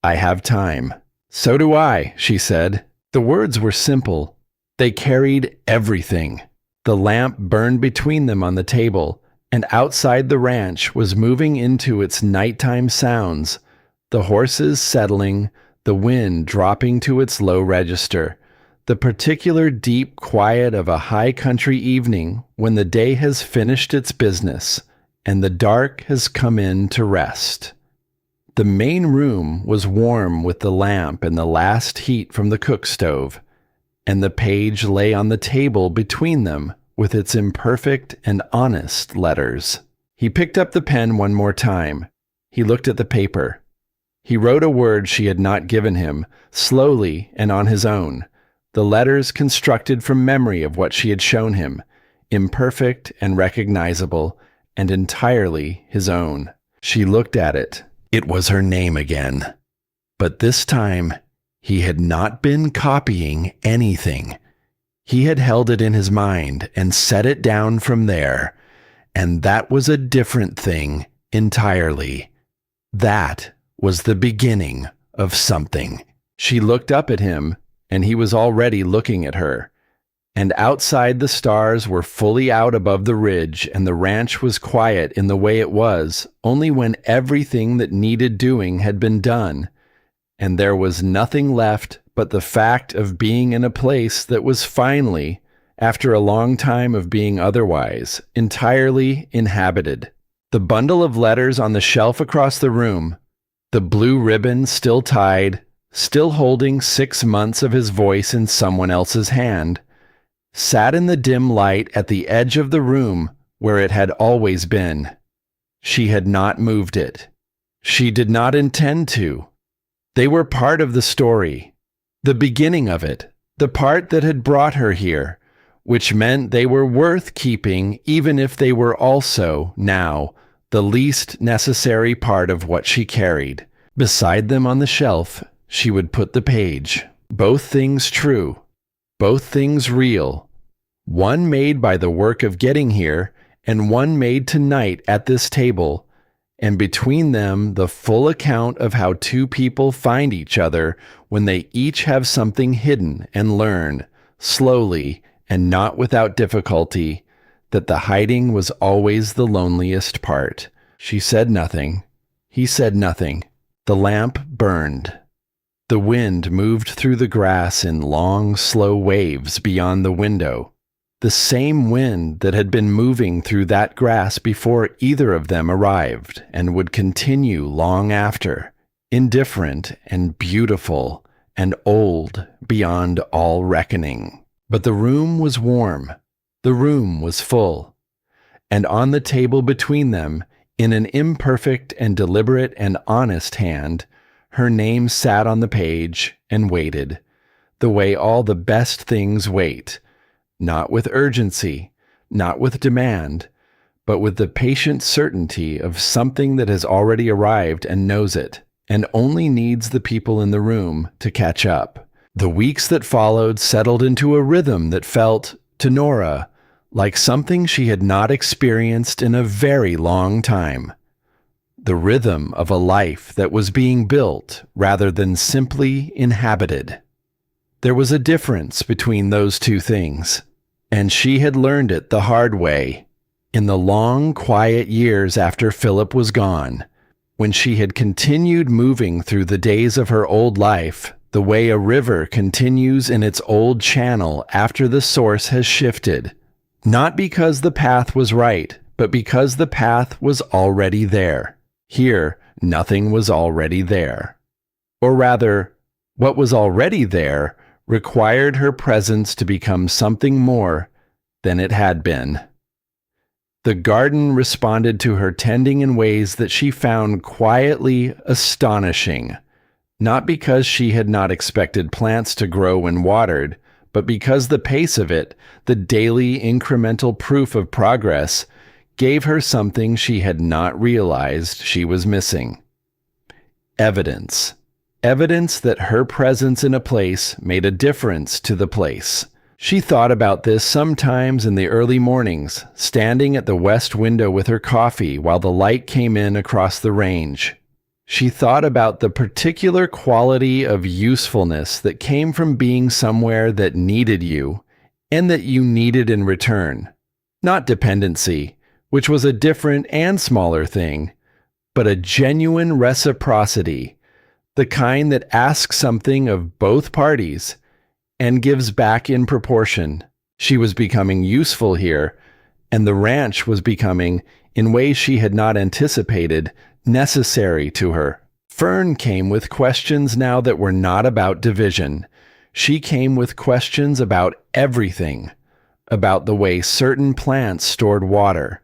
"I have time." "So do I," she said. The words were simple. They carried everything. The lamp burned between them on the table, and outside the ranch was moving into its nighttime sounds, the horses settling, the wind dropping to its low register, the particular deep quiet of a high country evening when the day has finished its business and the dark has come in to rest. The main room was warm with the lamp and the last heat from the cook stove, and the page lay on the table between them with its imperfect and honest letters. He picked up the pen one more time. He looked at the paper. He wrote a word she had not given him, slowly and on his own, the letters constructed from memory of what she had shown him, imperfect and recognizable, and entirely his own. She looked at it. It was her name again. But this time, he had not been copying anything. He had held it in his mind and set it down from there, and that was a different thing entirely. That was the beginning of something. She looked up at him, and he was already looking at her. And outside the stars were fully out above the ridge, and the ranch was quiet in the way it was, only when everything that needed doing had been done, and there was nothing left but the fact of being in a place that was finally, after a long time of being otherwise, entirely inhabited. The bundle of letters on the shelf across the room, the blue ribbon still tied, still holding 6 months of his voice in someone else's hand, sat in the dim light at the edge of the room where it had always been. She had not moved it. She did not intend to. They were part of the story, the beginning of it, the part that had brought her here, which meant they were worth keeping even if they were also, now, the least necessary part of what she carried. Beside them on the shelf, she would put the page. Both things true, both things real. One made by the work of getting here, and one made tonight at this table, and between them the full account of how 2 people find each other when they each have something hidden and learn, slowly and not without difficulty, that the hiding was always the loneliest part. She said nothing. He said nothing. The lamp burned. The wind moved through the grass in long, slow waves beyond the window, the same wind that had been moving through that grass before either of them arrived and would continue long after, indifferent and beautiful and old beyond all reckoning. But the room was warm. The room was full. And on the table between them, in an imperfect and deliberate and honest hand, her name sat on the page and waited, the way all the best things wait, not with urgency, not with demand, but with the patient certainty of something that has already arrived and knows it, and only needs the people in the room to catch up. The weeks that followed settled into a rhythm that felt, to Nora, like something she had not experienced in a very long time. The rhythm of a life that was being built rather than simply inhabited. There was a difference between those two things, and she had learned it the hard way. In the long, quiet years after Philip was gone, when she had continued moving through the days of her old life, the way a river continues in its old channel after the source has shifted, not because the path was right, but because the path was already there. Here, nothing was already there. Or rather, what was already there required her presence to become something more than it had been. The garden responded to her tending in ways that she found quietly astonishing, not because she had not expected plants to grow when watered, but because the pace of it, the daily incremental proof of progress, gave her something she had not realized she was missing. Evidence. Evidence that her presence in a place made a difference to the place. She thought about this sometimes in the early mornings, standing at the west window with her coffee while the light came in across the range. She thought about the particular quality of usefulness that came from being somewhere that needed you, and that you needed in return. Not dependency, which was a different and smaller thing, but a genuine reciprocity, the kind that asks something of both parties and gives back in proportion. She was becoming useful here, and the ranch was becoming, in ways she had not anticipated, necessary to her. Fern came with questions now that were not about division. She came with questions about everything, about the way certain plants stored water,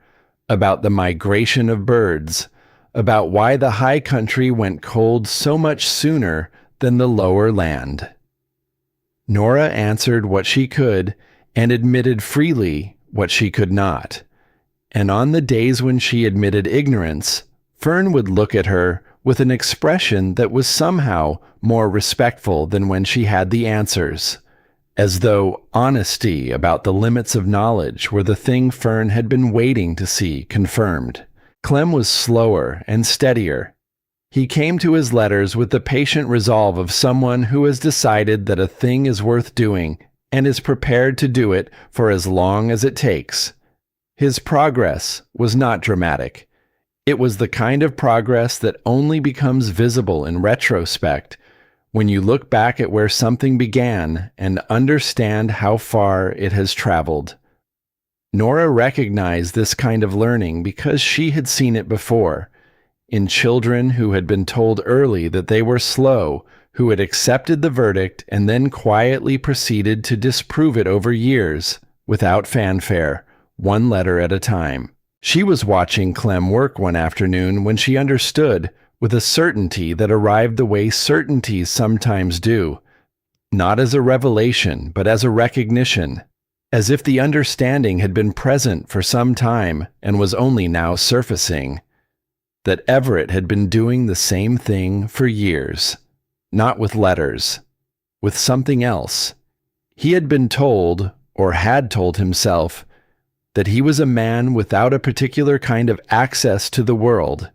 about the migration of birds, about why the high country went cold so much sooner than the lower land. Nora answered what she could and admitted freely what she could not. And on the days when she admitted ignorance, Fern would look at her with an expression that was somehow more respectful than when she had the answers, as though honesty about the limits of knowledge were the thing Fern had been waiting to see confirmed. Clem was slower and steadier. He came to his letters with the patient resolve of someone who has decided that a thing is worth doing and is prepared to do it for as long as it takes. His progress was not dramatic. It was the kind of progress that only becomes visible in retrospect, when you look back at where something began and understand how far it has traveled. Nora recognized this kind of learning because she had seen it before, in children who had been told early that they were slow, who had accepted the verdict and then quietly proceeded to disprove it over years, without fanfare, one letter at a time. She was watching Clem work one afternoon when she understood, with a certainty that arrived the way certainties sometimes do, not as a revelation, but as a recognition, as if the understanding had been present for some time and was only now surfacing, that Everett had been doing the same thing for years, not with letters, with something else. He had been told, or had told himself, that he was a man without a particular kind of access to the world,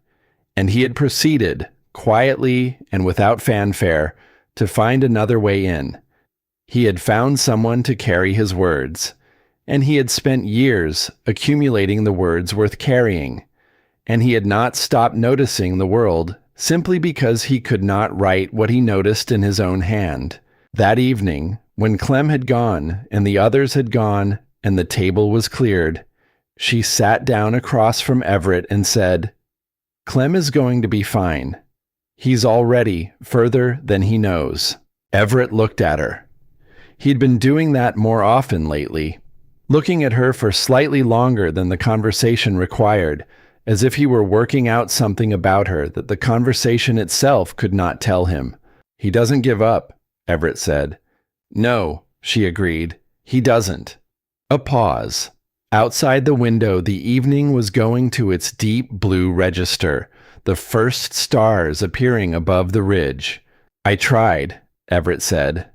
and he had proceeded, quietly and without fanfare, to find another way in. He had found someone to carry his words, and he had spent years accumulating the words worth carrying, and he had not stopped noticing the world simply because he could not write what he noticed in his own hand. That evening, when Clem had gone and the others had gone and the table was cleared, she sat down across from Everett and said, "Clem is going to be fine. He's already further than he knows." Everett looked at her. He'd been doing that more often lately, looking at her for slightly longer than the conversation required, as if he were working out something about her that the conversation itself could not tell him. "He doesn't give up," Everett said. "No," she agreed, "he doesn't." A pause. Outside the window, the evening was going to its deep blue register, the first stars appearing above the ridge. "I tried," Everett said.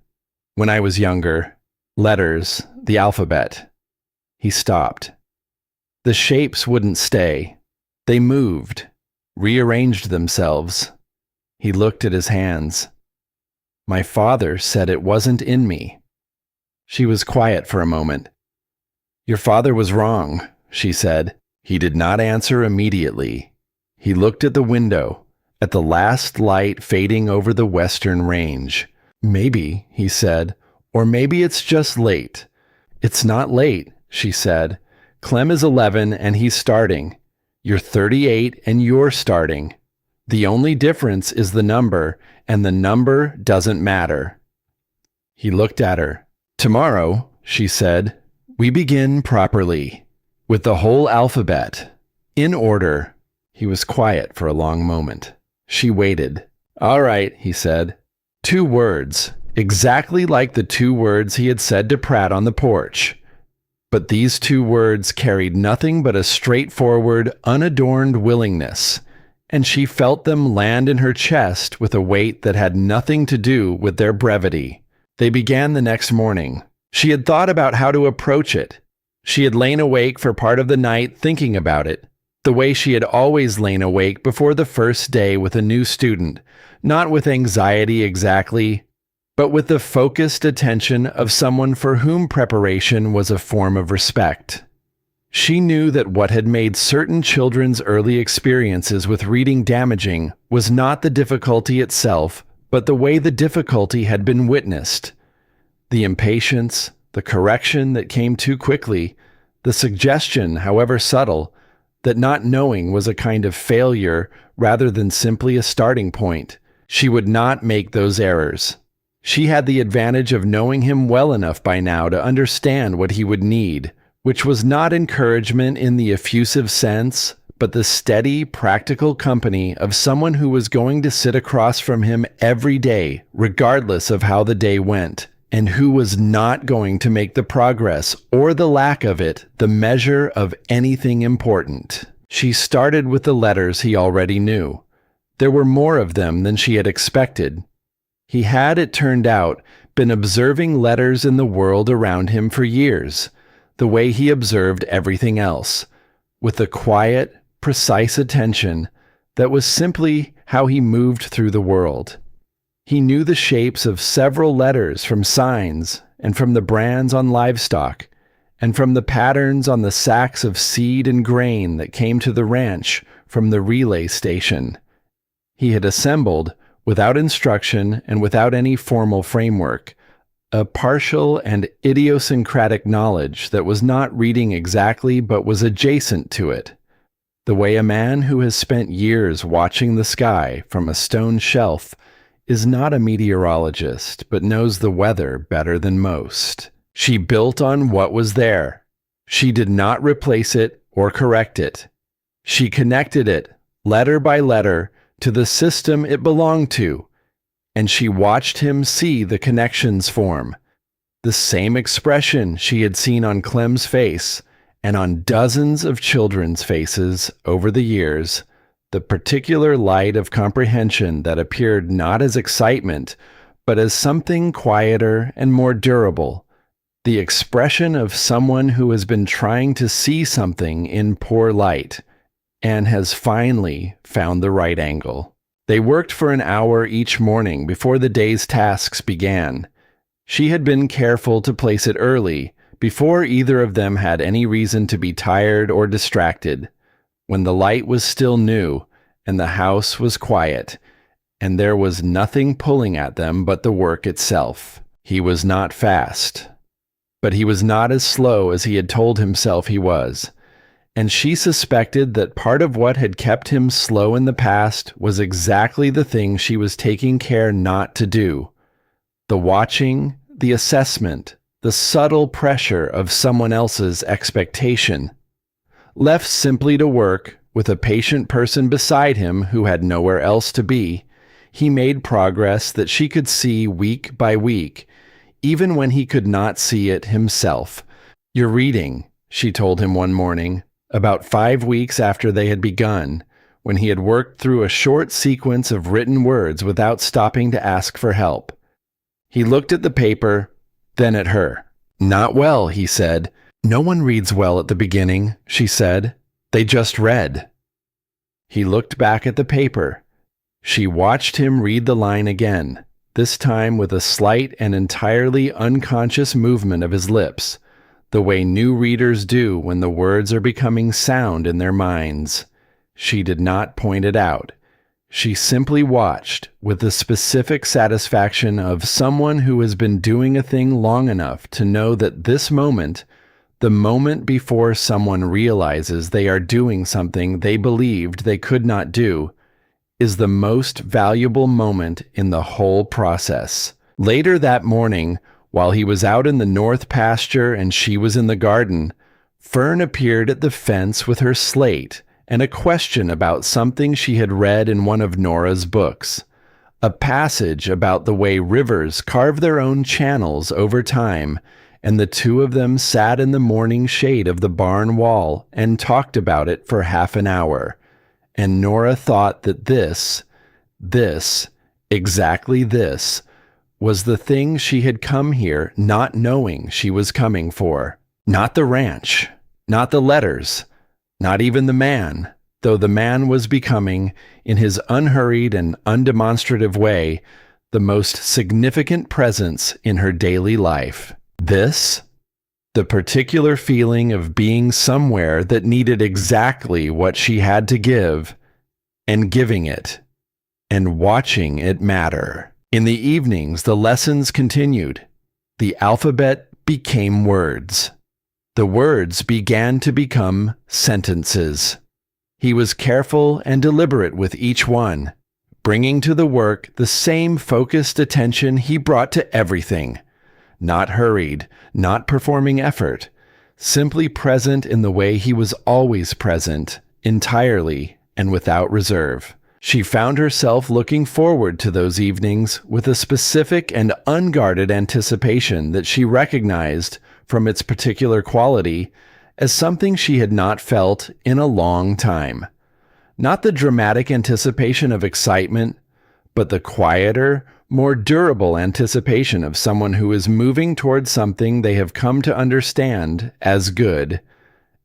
"When I was younger. Letters, the alphabet." He stopped. The shapes wouldn't stay. They moved, rearranged themselves. He looked at his hands. My father said it wasn't in me." She was quiet for a moment. "Your father was wrong," she said. He did not answer immediately. He looked at the window, at the last light fading over the western range. "Maybe," he said, "or maybe it's just late." "It's not late," she said. "Clem is 11 and he's starting. You're 38 and you're starting. The only difference is the number, and the number doesn't matter." He looked at her. "Tomorrow," she said, "we begin properly, with the whole alphabet, in order." He was quiet for a long moment. She waited. "All right," he said. 2 words, exactly like the 2 words he had said to Pratt on the porch. But these 2 words carried nothing but a straightforward, unadorned willingness, and she felt them land in her chest with a weight that had nothing to do with their brevity. They began the next morning. She had thought about how to approach it. She had lain awake for part of the night thinking about it, the way she had always lain awake before the first day with a new student, not with anxiety exactly, but with the focused attention of someone for whom preparation was a form of respect. She knew that what had made certain children's early experiences with reading damaging was not the difficulty itself, but the way the difficulty had been witnessed. The impatience, the correction that came too quickly, the suggestion, however subtle, that not knowing was a kind of failure rather than simply a starting point. She would not make those errors. She had the advantage of knowing him well enough by now to understand what he would need, which was not encouragement in the effusive sense, but the steady, practical company of someone who was going to sit across from him every day, regardless of how the day went, and who was not going to make the progress or the lack of it the measure of anything important. She started with the letters he already knew. There were more of them than she had expected. He had, it turned out, been observing letters in the world around him for years, the way he observed everything else, with a quiet, precise attention that was simply how he moved through the world. He knew the shapes of several letters from signs and from the brands on livestock and from the patterns on the sacks of seed and grain that came to the ranch from the relay station. He had assembled, without instruction and without any formal framework, a partial and idiosyncratic knowledge that was not reading exactly but was adjacent to it, the way a man who has spent years watching the sky from a stone shelf is not a meteorologist but knows the weather better than most. She built on what was there. She did not replace it or correct it. She connected it, letter by letter, to the system it belonged to, and she watched him see the connections form. The same expression she had seen on Clem's face and on dozens of children's faces over the years, the particular light of comprehension that appeared not as excitement, but as something quieter and more durable, the expression of someone who has been trying to see something in poor light, and has finally found the right angle. They worked for an hour each morning before the day's tasks began. She had been careful to place it early, before either of them had any reason to be tired or distracted, when the light was still new and the house was quiet, and there was nothing pulling at them but the work itself. He was not fast, but he was not as slow as he had told himself he was. And she suspected that part of what had kept him slow in the past was exactly the thing she was taking care not to do. The watching, the assessment, the subtle pressure of someone else's expectation. Left simply to work, with a patient person beside him who had nowhere else to be, he made progress that she could see week by week, even when he could not see it himself. "You're reading," she told him one morning, about 5 weeks after they had begun, when he had worked through a short sequence of written words without stopping to ask for help. He looked at the paper, then at her. "Not well," he said. "No one reads well at the beginning," she said. "They just read." He looked back at the paper. She watched him read the line again. this time with a slight and entirely unconscious movement of his lips, the way new readers do when the words are becoming sound in their minds. She did not point it out. She simply watched with the specific satisfaction of someone who has been doing a thing long enough to know that this moment, the moment before someone realizes they are doing something they believed they could not do, is the most valuable moment in the whole process. Later that morning, while he was out in the north pasture and she was in the garden, Fern appeared at the fence with her slate and a question about something she had read in one of Nora's books, a passage about the way rivers carve their own channels over time, and the two of them sat in the morning shade of the barn wall and talked about it for half an hour. And Nora thought that exactly this, was the thing she had come here not knowing she was coming for. Not the ranch, not the letters, not even the man, though the man was becoming, in his unhurried and undemonstrative way, the most significant presence in her daily life. This, the particular feeling of being somewhere that needed exactly what she had to give, and giving it, and watching it matter. In the evenings, the lessons continued. The alphabet became words. The words began to become sentences. He was careful and deliberate with each one, bringing to the work the same focused attention he brought to everything. Not hurried, not performing effort, simply present in the way he was always present, entirely and without reserve. She found herself looking forward to those evenings with a specific and unguarded anticipation that she recognized, from its particular quality, as something she had not felt in a long time. Not the dramatic anticipation of excitement, but the quieter, more durable anticipation of someone who is moving towards something they have come to understand as good,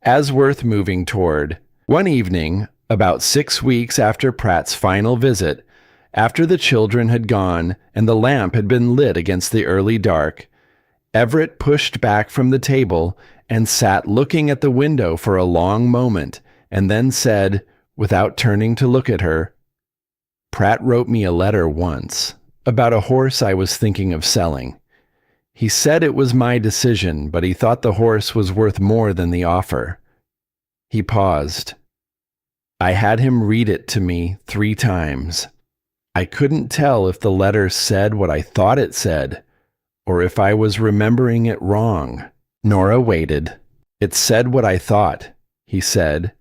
as worth moving toward. One evening, about 6 weeks after Pratt's final visit, after the children had gone and the lamp had been lit against the early dark, Everett pushed back from the table and sat looking at the window for a long moment, and then said, without turning to look at her, "Pratt wrote me a letter once about a horse I was thinking of selling. He said it was my decision, but he thought the horse was worth more than the offer." He paused. "I had him read it to me 3 times. I couldn't tell if the letter said what I thought it said, or if I was remembering it wrong." Nora waited. "It said what I thought," he said,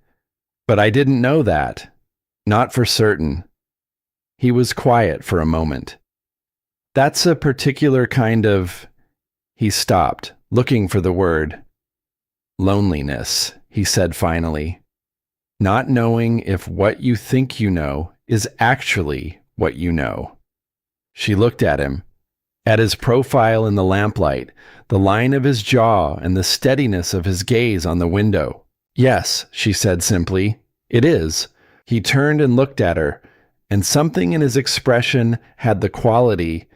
"but I didn't know that. Not for certain." He was quiet for a moment. "That's a particular kind of—" He stopped, looking for the word. "Loneliness," he said finally. "Not knowing if what you think you know is actually what you know." She looked at him, at his profile in the lamplight, the line of his jaw and the steadiness of his gaze on the window. "Yes," she said simply, "it is." He turned and looked at her, and something in his expression had the quality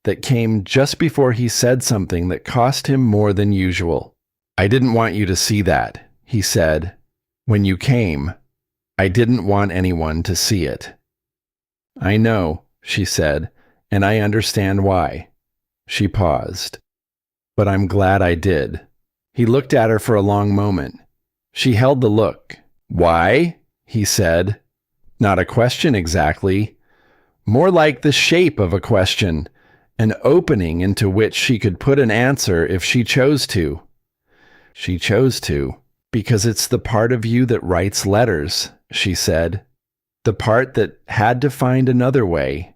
that came just before he said something that cost him more than usual. "I didn't want you to see that," he said. "When you came, I didn't want anyone to see it." "I know," she said, "and I understand why." She paused. "But I'm glad I did." He looked at her for a long moment. She held the look. "Why?" he said. Not a question exactly. More like the shape of a question, an opening into which she could put an answer if she chose to. She chose to, because it's the part of you that writes letters, she said. The part that had to find another way.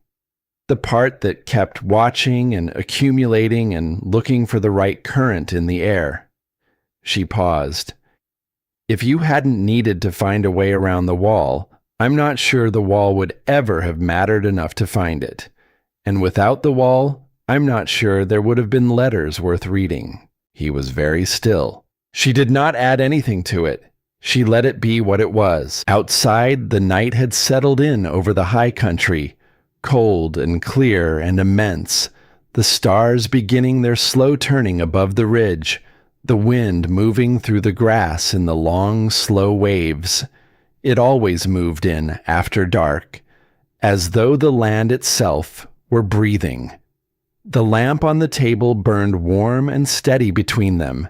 The part that kept watching and accumulating and looking for the right current in the air. She paused. If you hadn't needed to find a way around the wall, I'm not sure the wall would ever have mattered enough to find it. And without the wall, I'm not sure there would have been letters worth reading. He was very still. She did not add anything to it. She let it be what it was. Outside, the night had settled in over the high country, cold and clear and immense, the stars beginning their slow turning above the ridge, the wind moving through the grass in the long, slow waves. It always moved in after dark, as though the land itself were breathing. The lamp on the table burned warm and steady between them,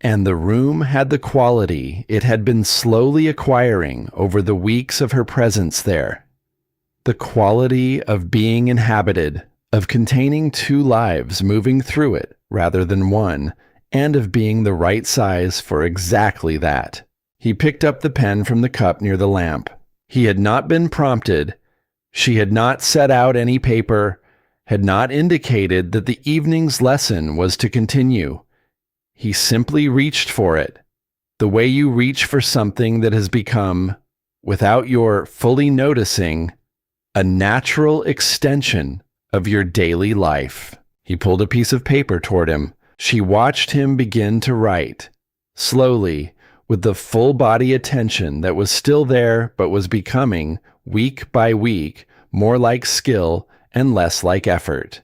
and the room had the quality it had been slowly acquiring over the weeks of her presence there. The quality of being inhabited, of containing two lives moving through it rather than one, and of being the right size for exactly that. He picked up the pen from the cup near the lamp. He had not been prompted. She had not set out any paper, had not indicated that the evening's lesson was to continue. He simply reached for it, the way you reach for something that has become, without your fully noticing, a natural extension of your daily life. He pulled a piece of paper toward him. She watched him begin to write, slowly, with the full body attention that was still there but was becoming, week by week, more like skill and less like effort.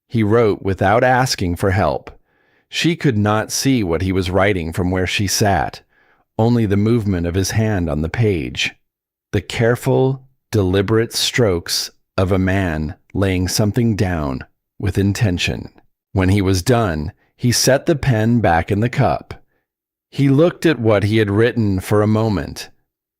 He wrote without asking for help. She could not see what he was writing from where she sat, only the movement of his hand on the page, the careful, deliberate strokes of a man laying something down with intention. When he was done, he set the pen back in the cup. He looked at what he had written for a moment.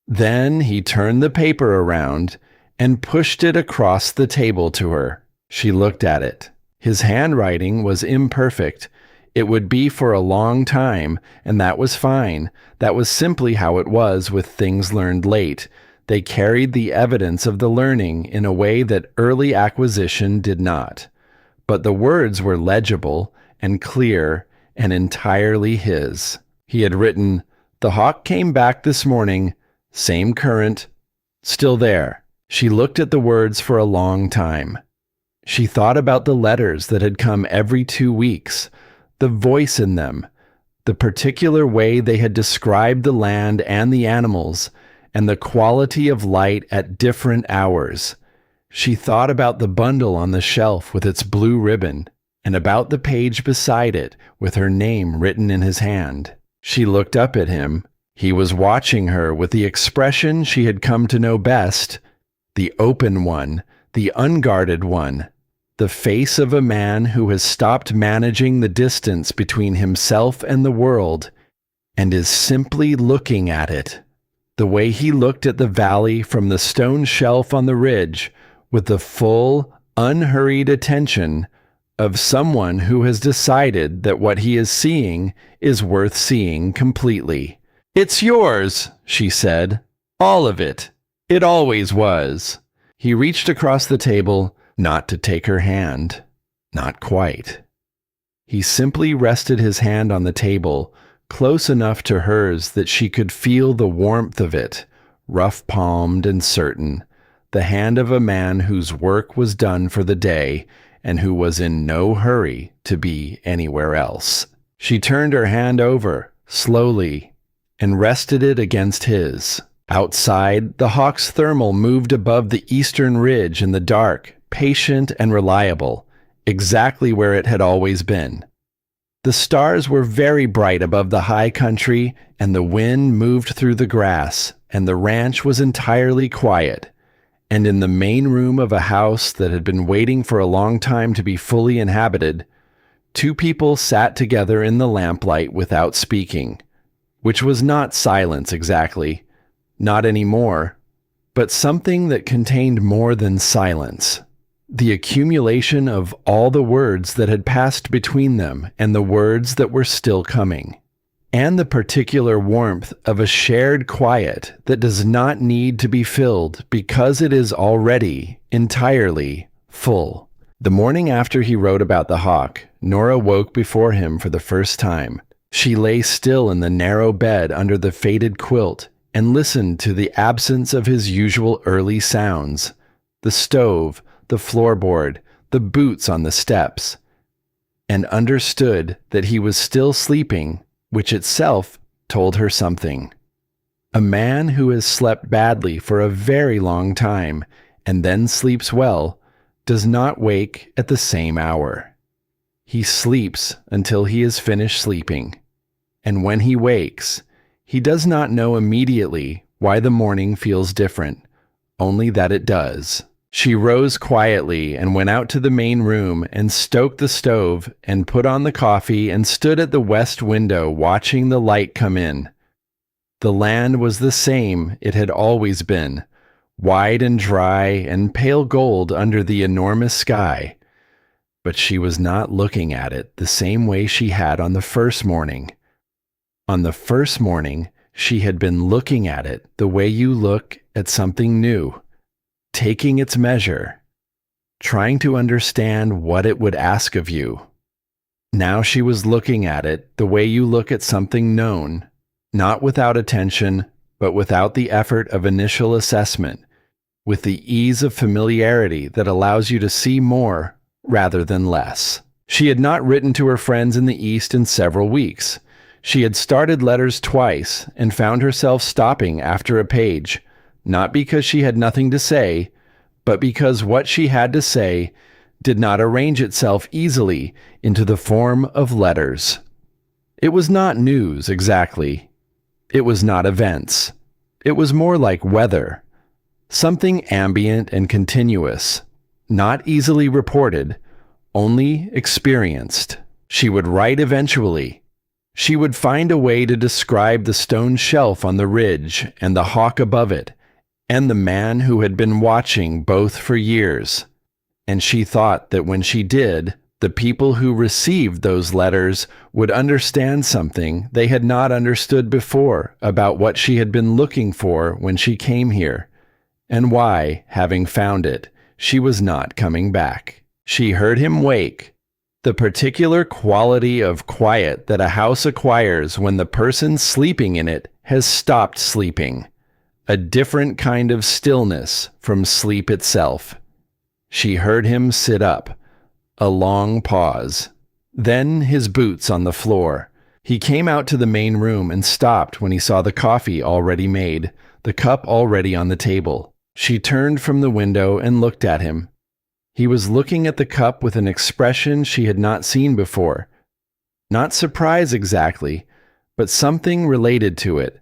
Then he turned the paper around and pushed it across the table to her. She looked at it. His handwriting was imperfect. It would be for a long time, and that was fine. That was simply how it was with things learned late. They carried the evidence of the learning in a way that early acquisition did not. But the words were legible and clear and entirely his. He had written, "The hawk came back this morning, same current, still there." She looked at the words for a long time. She thought about the letters that had come every 2 weeks, the voice in them, the particular way they had described the land and the animals, and the quality of light at different hours. She thought about the bundle on the shelf with its blue ribbon, and about the page beside it with her name written in his hand. She looked up at him. He was watching her with the expression she had come to know best, the open one, the unguarded one, the face of a man who has stopped managing the distance between himself and the world and is simply looking at it, the way he looked at the valley from the stone shelf on the ridge with the full, unhurried attention of someone who has decided that what he is seeing is worth seeing completely. "It's yours," she said. "All of it. It always was." He reached across the table, not to take her hand. Not quite. He simply rested his hand on the table, close enough to hers that she could feel the warmth of it, rough-palmed and certain, the hand of a man whose work was done for the day and who was in no hurry to be anywhere else. She turned her hand over, slowly, and rested it against his. Outside, the hawk's thermal moved above the eastern ridge in the dark, patient and reliable, exactly where it had always been. The stars were very bright above the high country, and the wind moved through the grass, and the ranch was entirely quiet. And in the main room of a house that had been waiting for a long time to be fully inhabited, 2 people sat together in the lamplight without speaking, which was not silence exactly, not anymore, but something that contained more than silence. The accumulation of all the words that had passed between them and the words that were still coming, and the particular warmth of a shared quiet that does not need to be filled because it is already entirely full. The morning after he wrote about the hawk, Nora woke before him for the first time. She lay still in the narrow bed under the faded quilt and listened to the absence of his usual early sounds, the stove, the floorboard, the boots on the steps, and understood that he was still sleeping, which itself told her something. A man who has slept badly for a very long time and then sleeps well, does not wake at the same hour. He sleeps until he is finished sleeping, and when he wakes, he does not know immediately why the morning feels different, only that it does. She rose quietly and went out to the main room and stoked the stove and put on the coffee and stood at the west window watching the light come in. The land was the same it had always been, wide and dry and pale gold under the enormous sky. But she was not looking at it the same way she had on the first morning. On the first morning, she had been looking at it the way you look at something new, taking its measure, trying to understand what it would ask of you. Now she was looking at it the way you look at something known, not without attention, but without the effort of initial assessment, with the ease of familiarity that allows you to see more rather than less. She had not written to her friends in the East in several weeks. She had started letters twice and found herself stopping after a page, not because she had nothing to say, but because what she had to say did not arrange itself easily into the form of letters. It was not news exactly. It was not events. It was more like weather, something ambient and continuous, not easily reported, only experienced. She would write eventually. She would find a way to describe the stone shelf on the ridge and the hawk above it, and the man who had been watching both for years. And she thought that when she did, the people who received those letters would understand something they had not understood before about what she had been looking for when she came here, and why, having found it, she was not coming back. She heard him wake, the particular quality of quiet that a house acquires when the person sleeping in it has stopped sleeping, a different kind of stillness from sleep itself. She heard him sit up, a long pause, then his boots on the floor. He came out to the main room and stopped when he saw the coffee already made, the cup already on the table. She turned from the window and looked at him. He was looking at the cup with an expression she had not seen before. Not surprise exactly, but something related to it.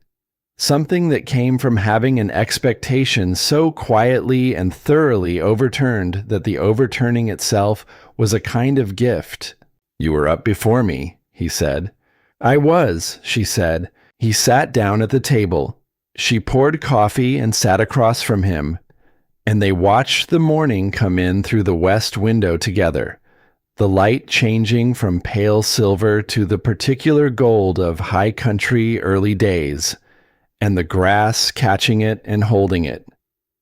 Something that came from having an expectation so quietly and thoroughly overturned that the overturning itself was a kind of gift. "You were up before me," he said. "I was," she said. He sat down at the table. She poured coffee and sat across from him, and they watched the morning come in through the west window together, the light changing from pale silver to the particular gold of high country early days, and the grass catching it and holding it,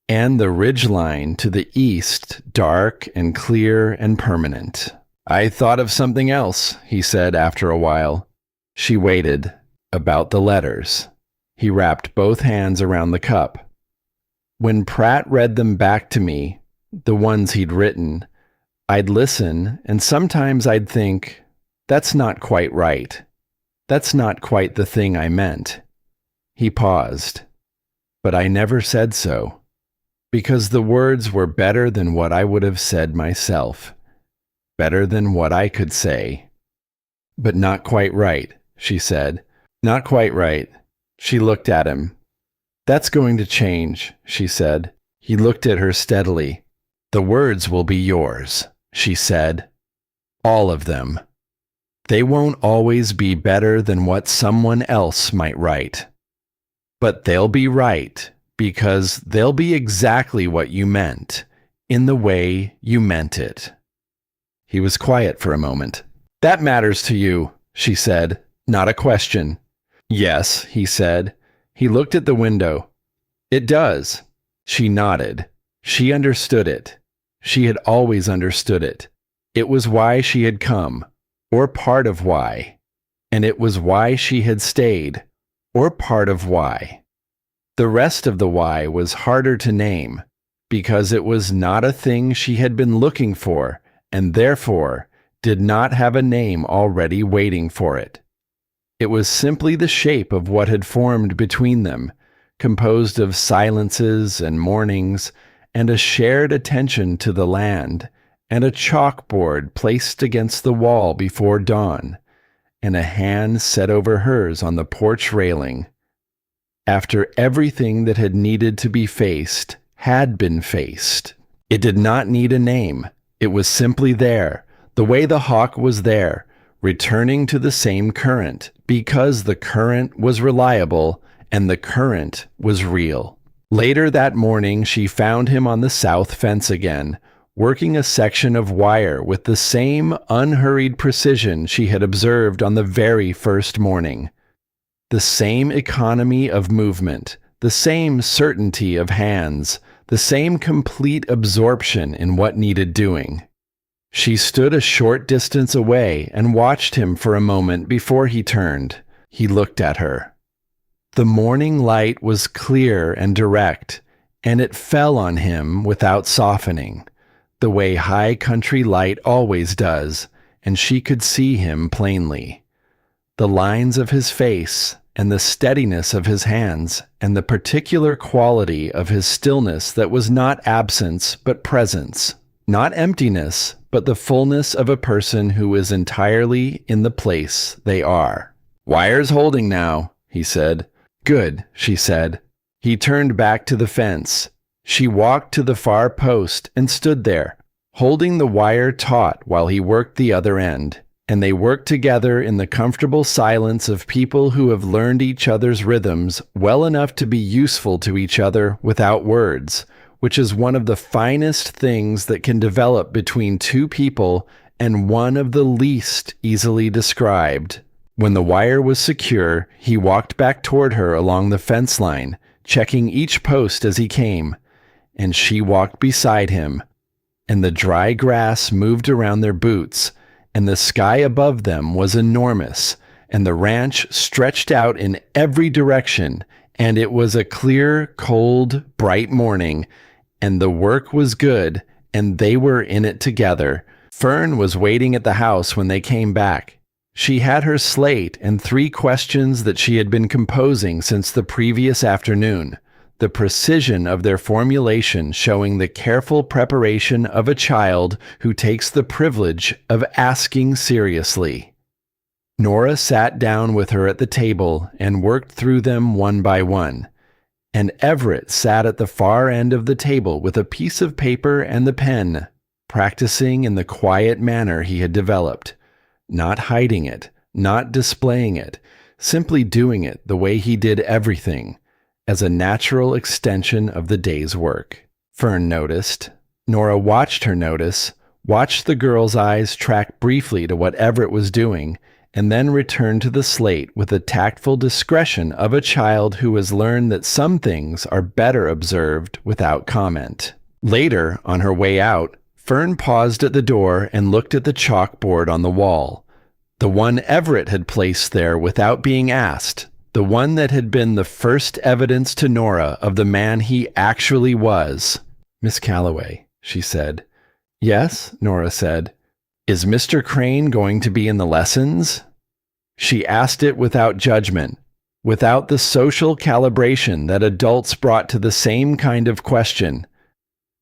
and the ridgeline to the east dark and clear and permanent. "I thought of something else," he said after a while. She waited. "About the letters." He wrapped both hands around the cup. "When Pratt read them back to me, the ones he'd written, I'd listen, and sometimes I'd think, that's not quite right. That's not quite the thing I meant." He paused. "But I never said so, because the words were better than what I would have said myself, better than what I could say." "But not quite right," she said. "Not quite right." She looked at him. "That's going to change," she said. He looked at her steadily. "The words will be yours," she said. "All of them. They won't always be better than what someone else might write. But they'll be right, because they'll be exactly what you meant, in the way you meant it." He was quiet for a moment. "That matters to you," she said, not a question. "Yes," he said. He looked at the window. "It does." She nodded. She understood it. She had always understood it. It was why she had come, or part of why. And it was why she had stayed, or part of why. The rest of the why was harder to name, because it was not a thing she had been looking for, and therefore did not have a name already waiting for it. It was simply the shape of what had formed between them, composed of silences and mornings, and a shared attention to the land, and a chalkboard placed against the wall before dawn, and a hand set over hers on the porch railing. After everything that had needed to be faced had been faced. It did not need a name. It was simply there, the way the hawk was there, returning to the same current, because the current was reliable and the current was real. Later that morning, she found him on the south fence again, working a section of wire with the same unhurried precision she had observed on the very first morning. The same economy of movement, the same certainty of hands, the same complete absorption in what needed doing. She stood a short distance away and watched him for a moment before he turned. He looked at her. The morning light was clear and direct, and it fell on him without softening, the way high country light always does, and she could see him plainly. The lines of his face, and the steadiness of his hands, and the particular quality of his stillness that was not absence but presence, not emptiness, but the fullness of a person who is entirely in the place they are. "Wire's holding now," he said. "Good," she said. He turned back to the fence. She walked to the far post and stood there, holding the wire taut while he worked the other end, and they worked together in the comfortable silence of people who have learned each other's rhythms well enough to be useful to each other without words, which is one of the finest things that can develop between two people and one of the least easily described. When the wire was secure, he walked back toward her along the fence line, checking each post as he came, and she walked beside him, and the dry grass moved around their boots, and the sky above them was enormous, and the ranch stretched out in every direction, and it was a clear, cold, bright morning, and the work was good, and they were in it together. Fern was waiting at the house when they came back. She had her slate and 3 questions that she had been composing since the previous afternoon, the precision of their formulation showing the careful preparation of a child who takes the privilege of asking seriously. Nora sat down with her at the table and worked through them one by one, and Everett sat at the far end of the table with a piece of paper and the pen, practicing in the quiet manner he had developed, not hiding it, not displaying it, simply doing it the way he did everything, as a natural extension of the day's work. Fern noticed. Nora watched her notice, watched the girl's eyes track briefly to what Everett was doing, and then returned to the slate with the tactful discretion of a child who has learned that some things are better observed without comment. Later, on her way out, Fern paused at the door and looked at the chalkboard on the wall, the one Everett had placed there without being asked, the one that had been the first evidence to Nora of the man he actually was. "Miss Calloway," she said. "Yes," Nora said. "Is Mr. Crane going to be in the lessons?" She asked it without judgment, without the social calibration that adults brought to the same kind of question.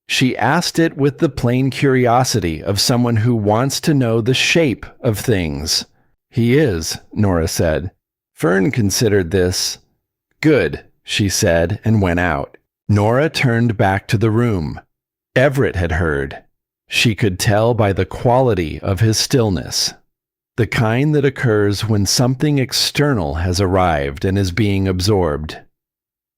She asked it with the plain curiosity of someone who wants to know the shape of things. "He is," Nora said. Fern considered this. "Good," she said, and went out. Nora turned back to the room. Everett had heard. She could tell by the quality of his stillness, the kind that occurs when something external has arrived and is being absorbed.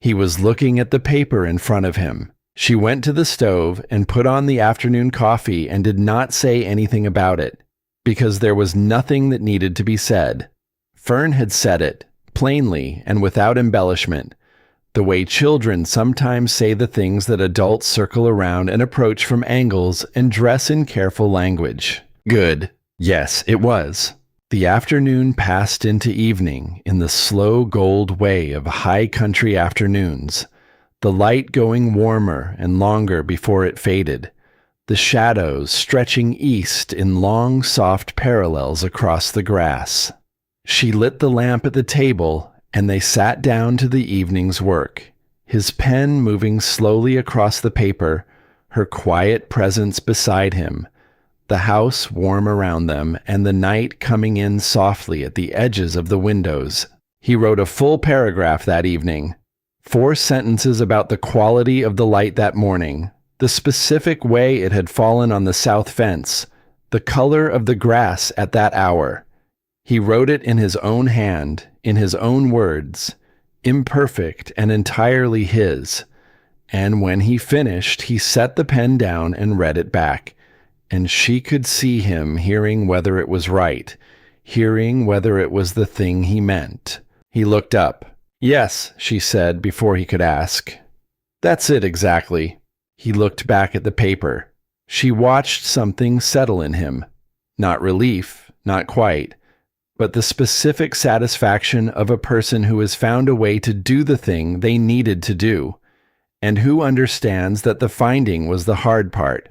He was looking at the paper in front of him. She went to the stove and put on the afternoon coffee and did not say anything about it, because there was nothing that needed to be said. Fern had said it, plainly and without embellishment, the way children sometimes say the things that adults circle around and approach from angles and dress in careful language. Good. Yes, it was. The afternoon passed into evening in the slow gold way of high country afternoons, the light going warmer and longer before it faded, the shadows stretching east in long, soft parallels across the grass. She lit the lamp at the table, and they sat down to the evening's work, his pen moving slowly across the paper, her quiet presence beside him, the house warm around them, and the night coming in softly at the edges of the windows. He wrote a full paragraph that evening, 4 sentences about the quality of the light that morning, the specific way it had fallen on the south fence, the color of the grass at that hour. He wrote it in his own hand, in his own words, imperfect and entirely his. And when he finished, he set the pen down and read it back. And she could see him hearing whether it was right, hearing whether it was the thing he meant. He looked up. "Yes," she said before he could ask. "That's it exactly." He looked back at the paper. She watched something settle in him. Not relief, not quite, but the specific satisfaction of a person who has found a way to do the thing they needed to do, and who understands that the finding was the hard part,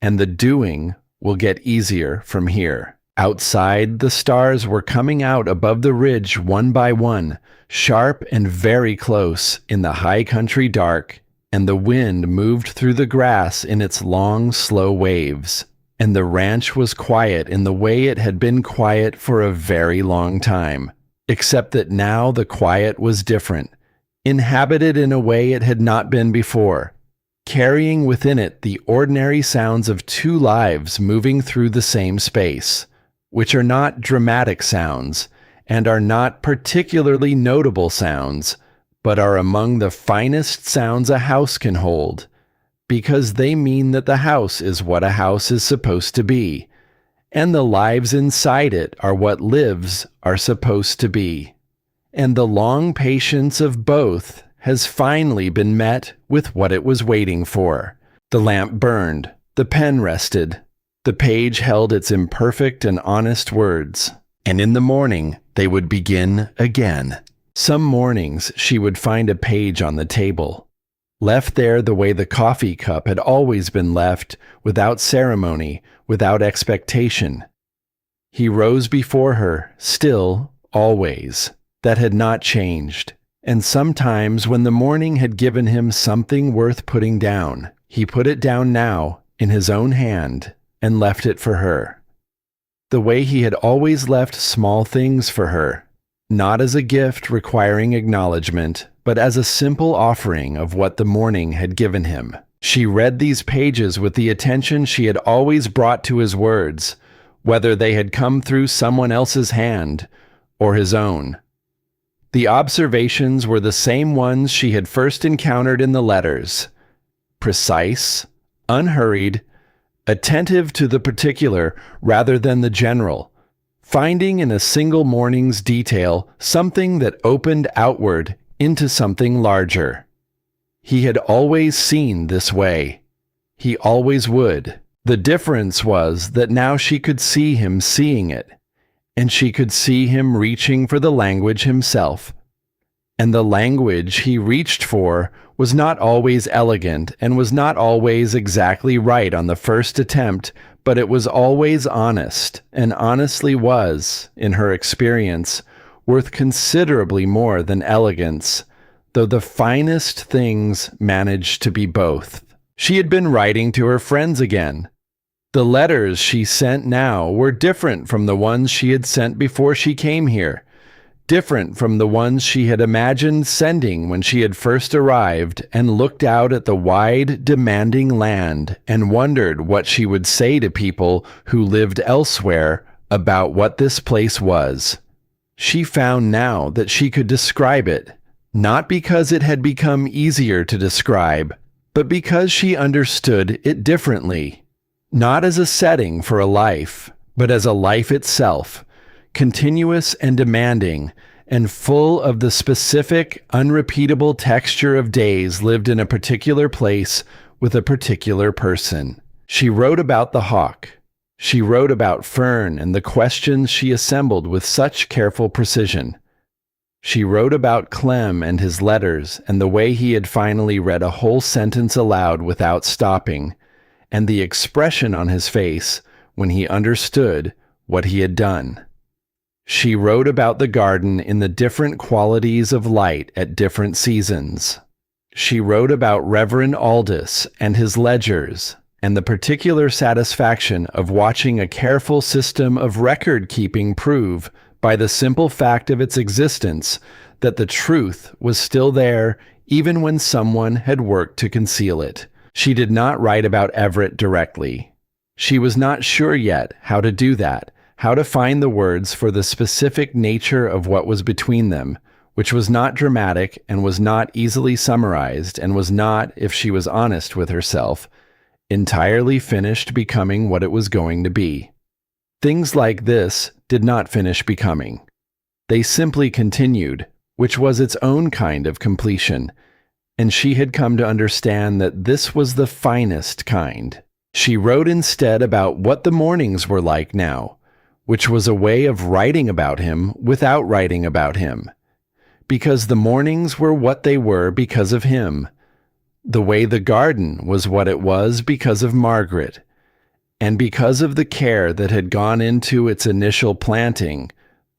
and the doing will get easier from here. Outside, the stars were coming out above the ridge one by one, sharp and very close in the high country dark, and the wind moved through the grass in its long, slow waves. And the ranch was quiet in the way it had been quiet for a very long time, except that now the quiet was different, inhabited in a way it had not been before, carrying within it the ordinary sounds of 2 lives moving through the same space, which are not dramatic sounds and are not particularly notable sounds, but are among the finest sounds a house can hold, because they mean that the house is what a house is supposed to be, and the lives inside it are what lives are supposed to be. And the long patience of both has finally been met with what it was waiting for. The lamp burned, the pen rested, the page held its imperfect and honest words, and in the morning they would begin again. Some mornings she would find a page on the table, left there the way the coffee cup had always been left, without ceremony, without expectation. He rose before her, still, always. That had not changed. And sometimes when the morning had given him something worth putting down, he put it down now, in his own hand, and left it for her. The way he had always left small things for her, not as a gift requiring acknowledgement, but as a simple offering of what the morning had given him. She read these pages with the attention she had always brought to his words, whether they had come through someone else's hand or his own. The observations were the same ones she had first encountered in the letters, precise, unhurried, attentive to the particular rather than the general, finding in a single morning's detail something that opened outward into something larger. He had always seen this way. He always would. The difference was that now she could see him seeing it, and she could see him reaching for the language himself. And the language he reached for was not always elegant and was not always exactly right on the first attempt, but it was always honest, and honestly was, in her experience, worth considerably more than elegance, though the finest things managed to be both. She had been writing to her friends again. The letters she sent now were different from the ones she had sent before she came here, different from the ones she had imagined sending when she had first arrived and looked out at the wide, demanding land and wondered what she would say to people who lived elsewhere about what this place was. She found now that she could describe it, not because it had become easier to describe, but because she understood it differently, not as a setting for a life, but as a life itself, continuous and demanding, and full of the specific, unrepeatable texture of days lived in a particular place with a particular person. She wrote about the hawk. She wrote about Fern and the questions she assembled with such careful precision. She wrote about Clem and his letters and the way he had finally read a whole sentence aloud without stopping, and the expression on his face when he understood what he had done. She wrote about the garden in the different qualities of light at different seasons. She wrote about Reverend Aldous and his ledgers, and the particular satisfaction of watching a careful system of record-keeping prove, by the simple fact of its existence, that the truth was still there even when someone had worked to conceal it. She did not write about Everett directly. She was not sure yet how to do that, how to find the words for the specific nature of what was between them, which was not dramatic and was not easily summarized and was not, if she was honest with herself, entirely finished becoming what it was going to be. Things like this did not finish becoming. They simply continued, which was its own kind of completion, and she had come to understand that this was the finest kind. She wrote instead about what the mornings were like now, which was a way of writing about him without writing about him, because the mornings were what they were because of him, the way the garden was what it was because of Margaret, and because of the care that had gone into its initial planting,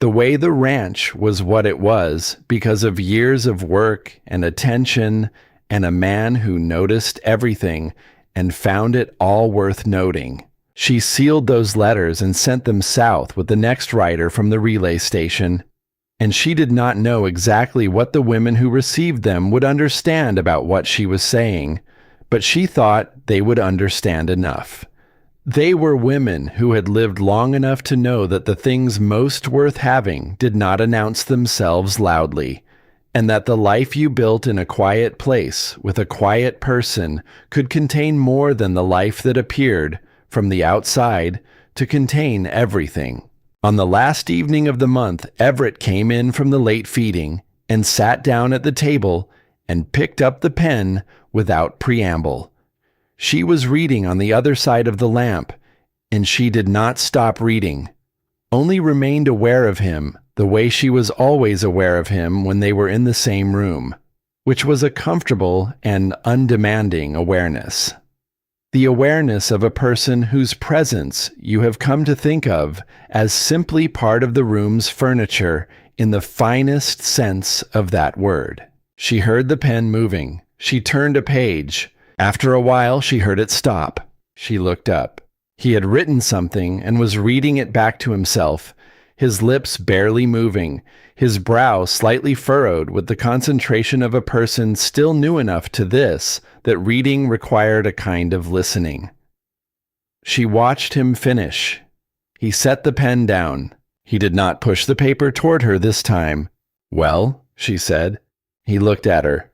the way the ranch was what it was because of years of work and attention and a man who noticed everything and found it all worth noting. She sealed those letters and sent them south with the next writer from the relay station, and she did not know exactly what the women who received them would understand about what she was saying, but she thought they would understand enough. They were women who had lived long enough to know that the things most worth having did not announce themselves loudly, and that the life you built in a quiet place with a quiet person could contain more than the life that appeared, from the outside, to contain everything. On the last evening of the month, Everett came in from the late feeding and sat down at the table and picked up the pen without preamble. She was reading on the other side of the lamp, and she did not stop reading, only remained aware of him the way she was always aware of him when they were in the same room, which was a comfortable and undemanding awareness. The awareness of a person whose presence you have come to think of as simply part of the room's furniture in the finest sense of that word. She heard the pen moving. She turned a page. After a while, she heard it stop. She looked up. He had written something and was reading it back to himself, his lips barely moving, his brow slightly furrowed with the concentration of a person still new enough to this that reading required a kind of listening. She watched him finish. He set the pen down. He did not push the paper toward her this time. "Well," she said. He looked at her.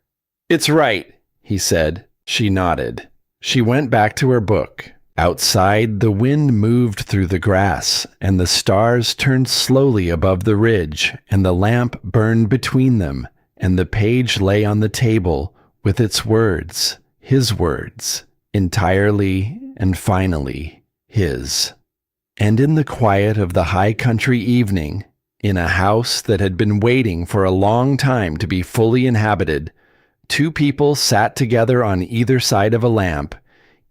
"It's right," he said. She nodded. She went back to her book. Outside, the wind moved through the grass, and the stars turned slowly above the ridge, and the lamp burned between them, and the page lay on the table with its words, his words, entirely and finally his. And in the quiet of the high country evening, in a house that had been waiting for a long time to be fully inhabited, two people sat together on either side of a lamp,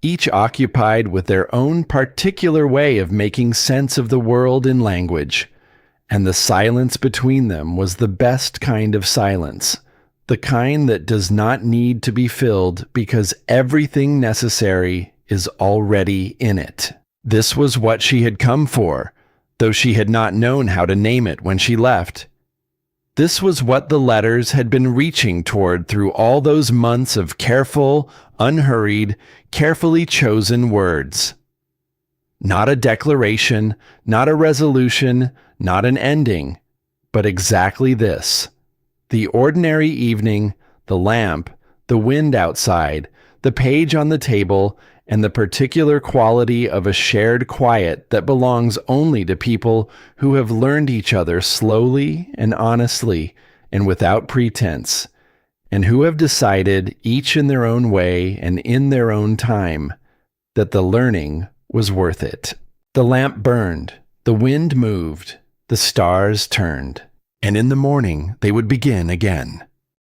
each occupied with their own particular way of making sense of the world in language, and the silence between them was the best kind of silence, the kind that does not need to be filled because everything necessary is already in it. This was what she had come for, though she had not known how to name it when she left. This was what the letters had been reaching toward through all those months of careful, unhurried, carefully chosen words. Not a declaration, not a resolution, not an ending, but exactly this. The ordinary evening, the lamp, the wind outside, the page on the table, and the particular quality of a shared quiet that belongs only to people who have learned each other slowly and honestly and without pretense, and who have decided, each in their own way and in their own time, that the learning was worth it. The lamp burned, the wind moved, the stars turned, and in the morning they would begin again.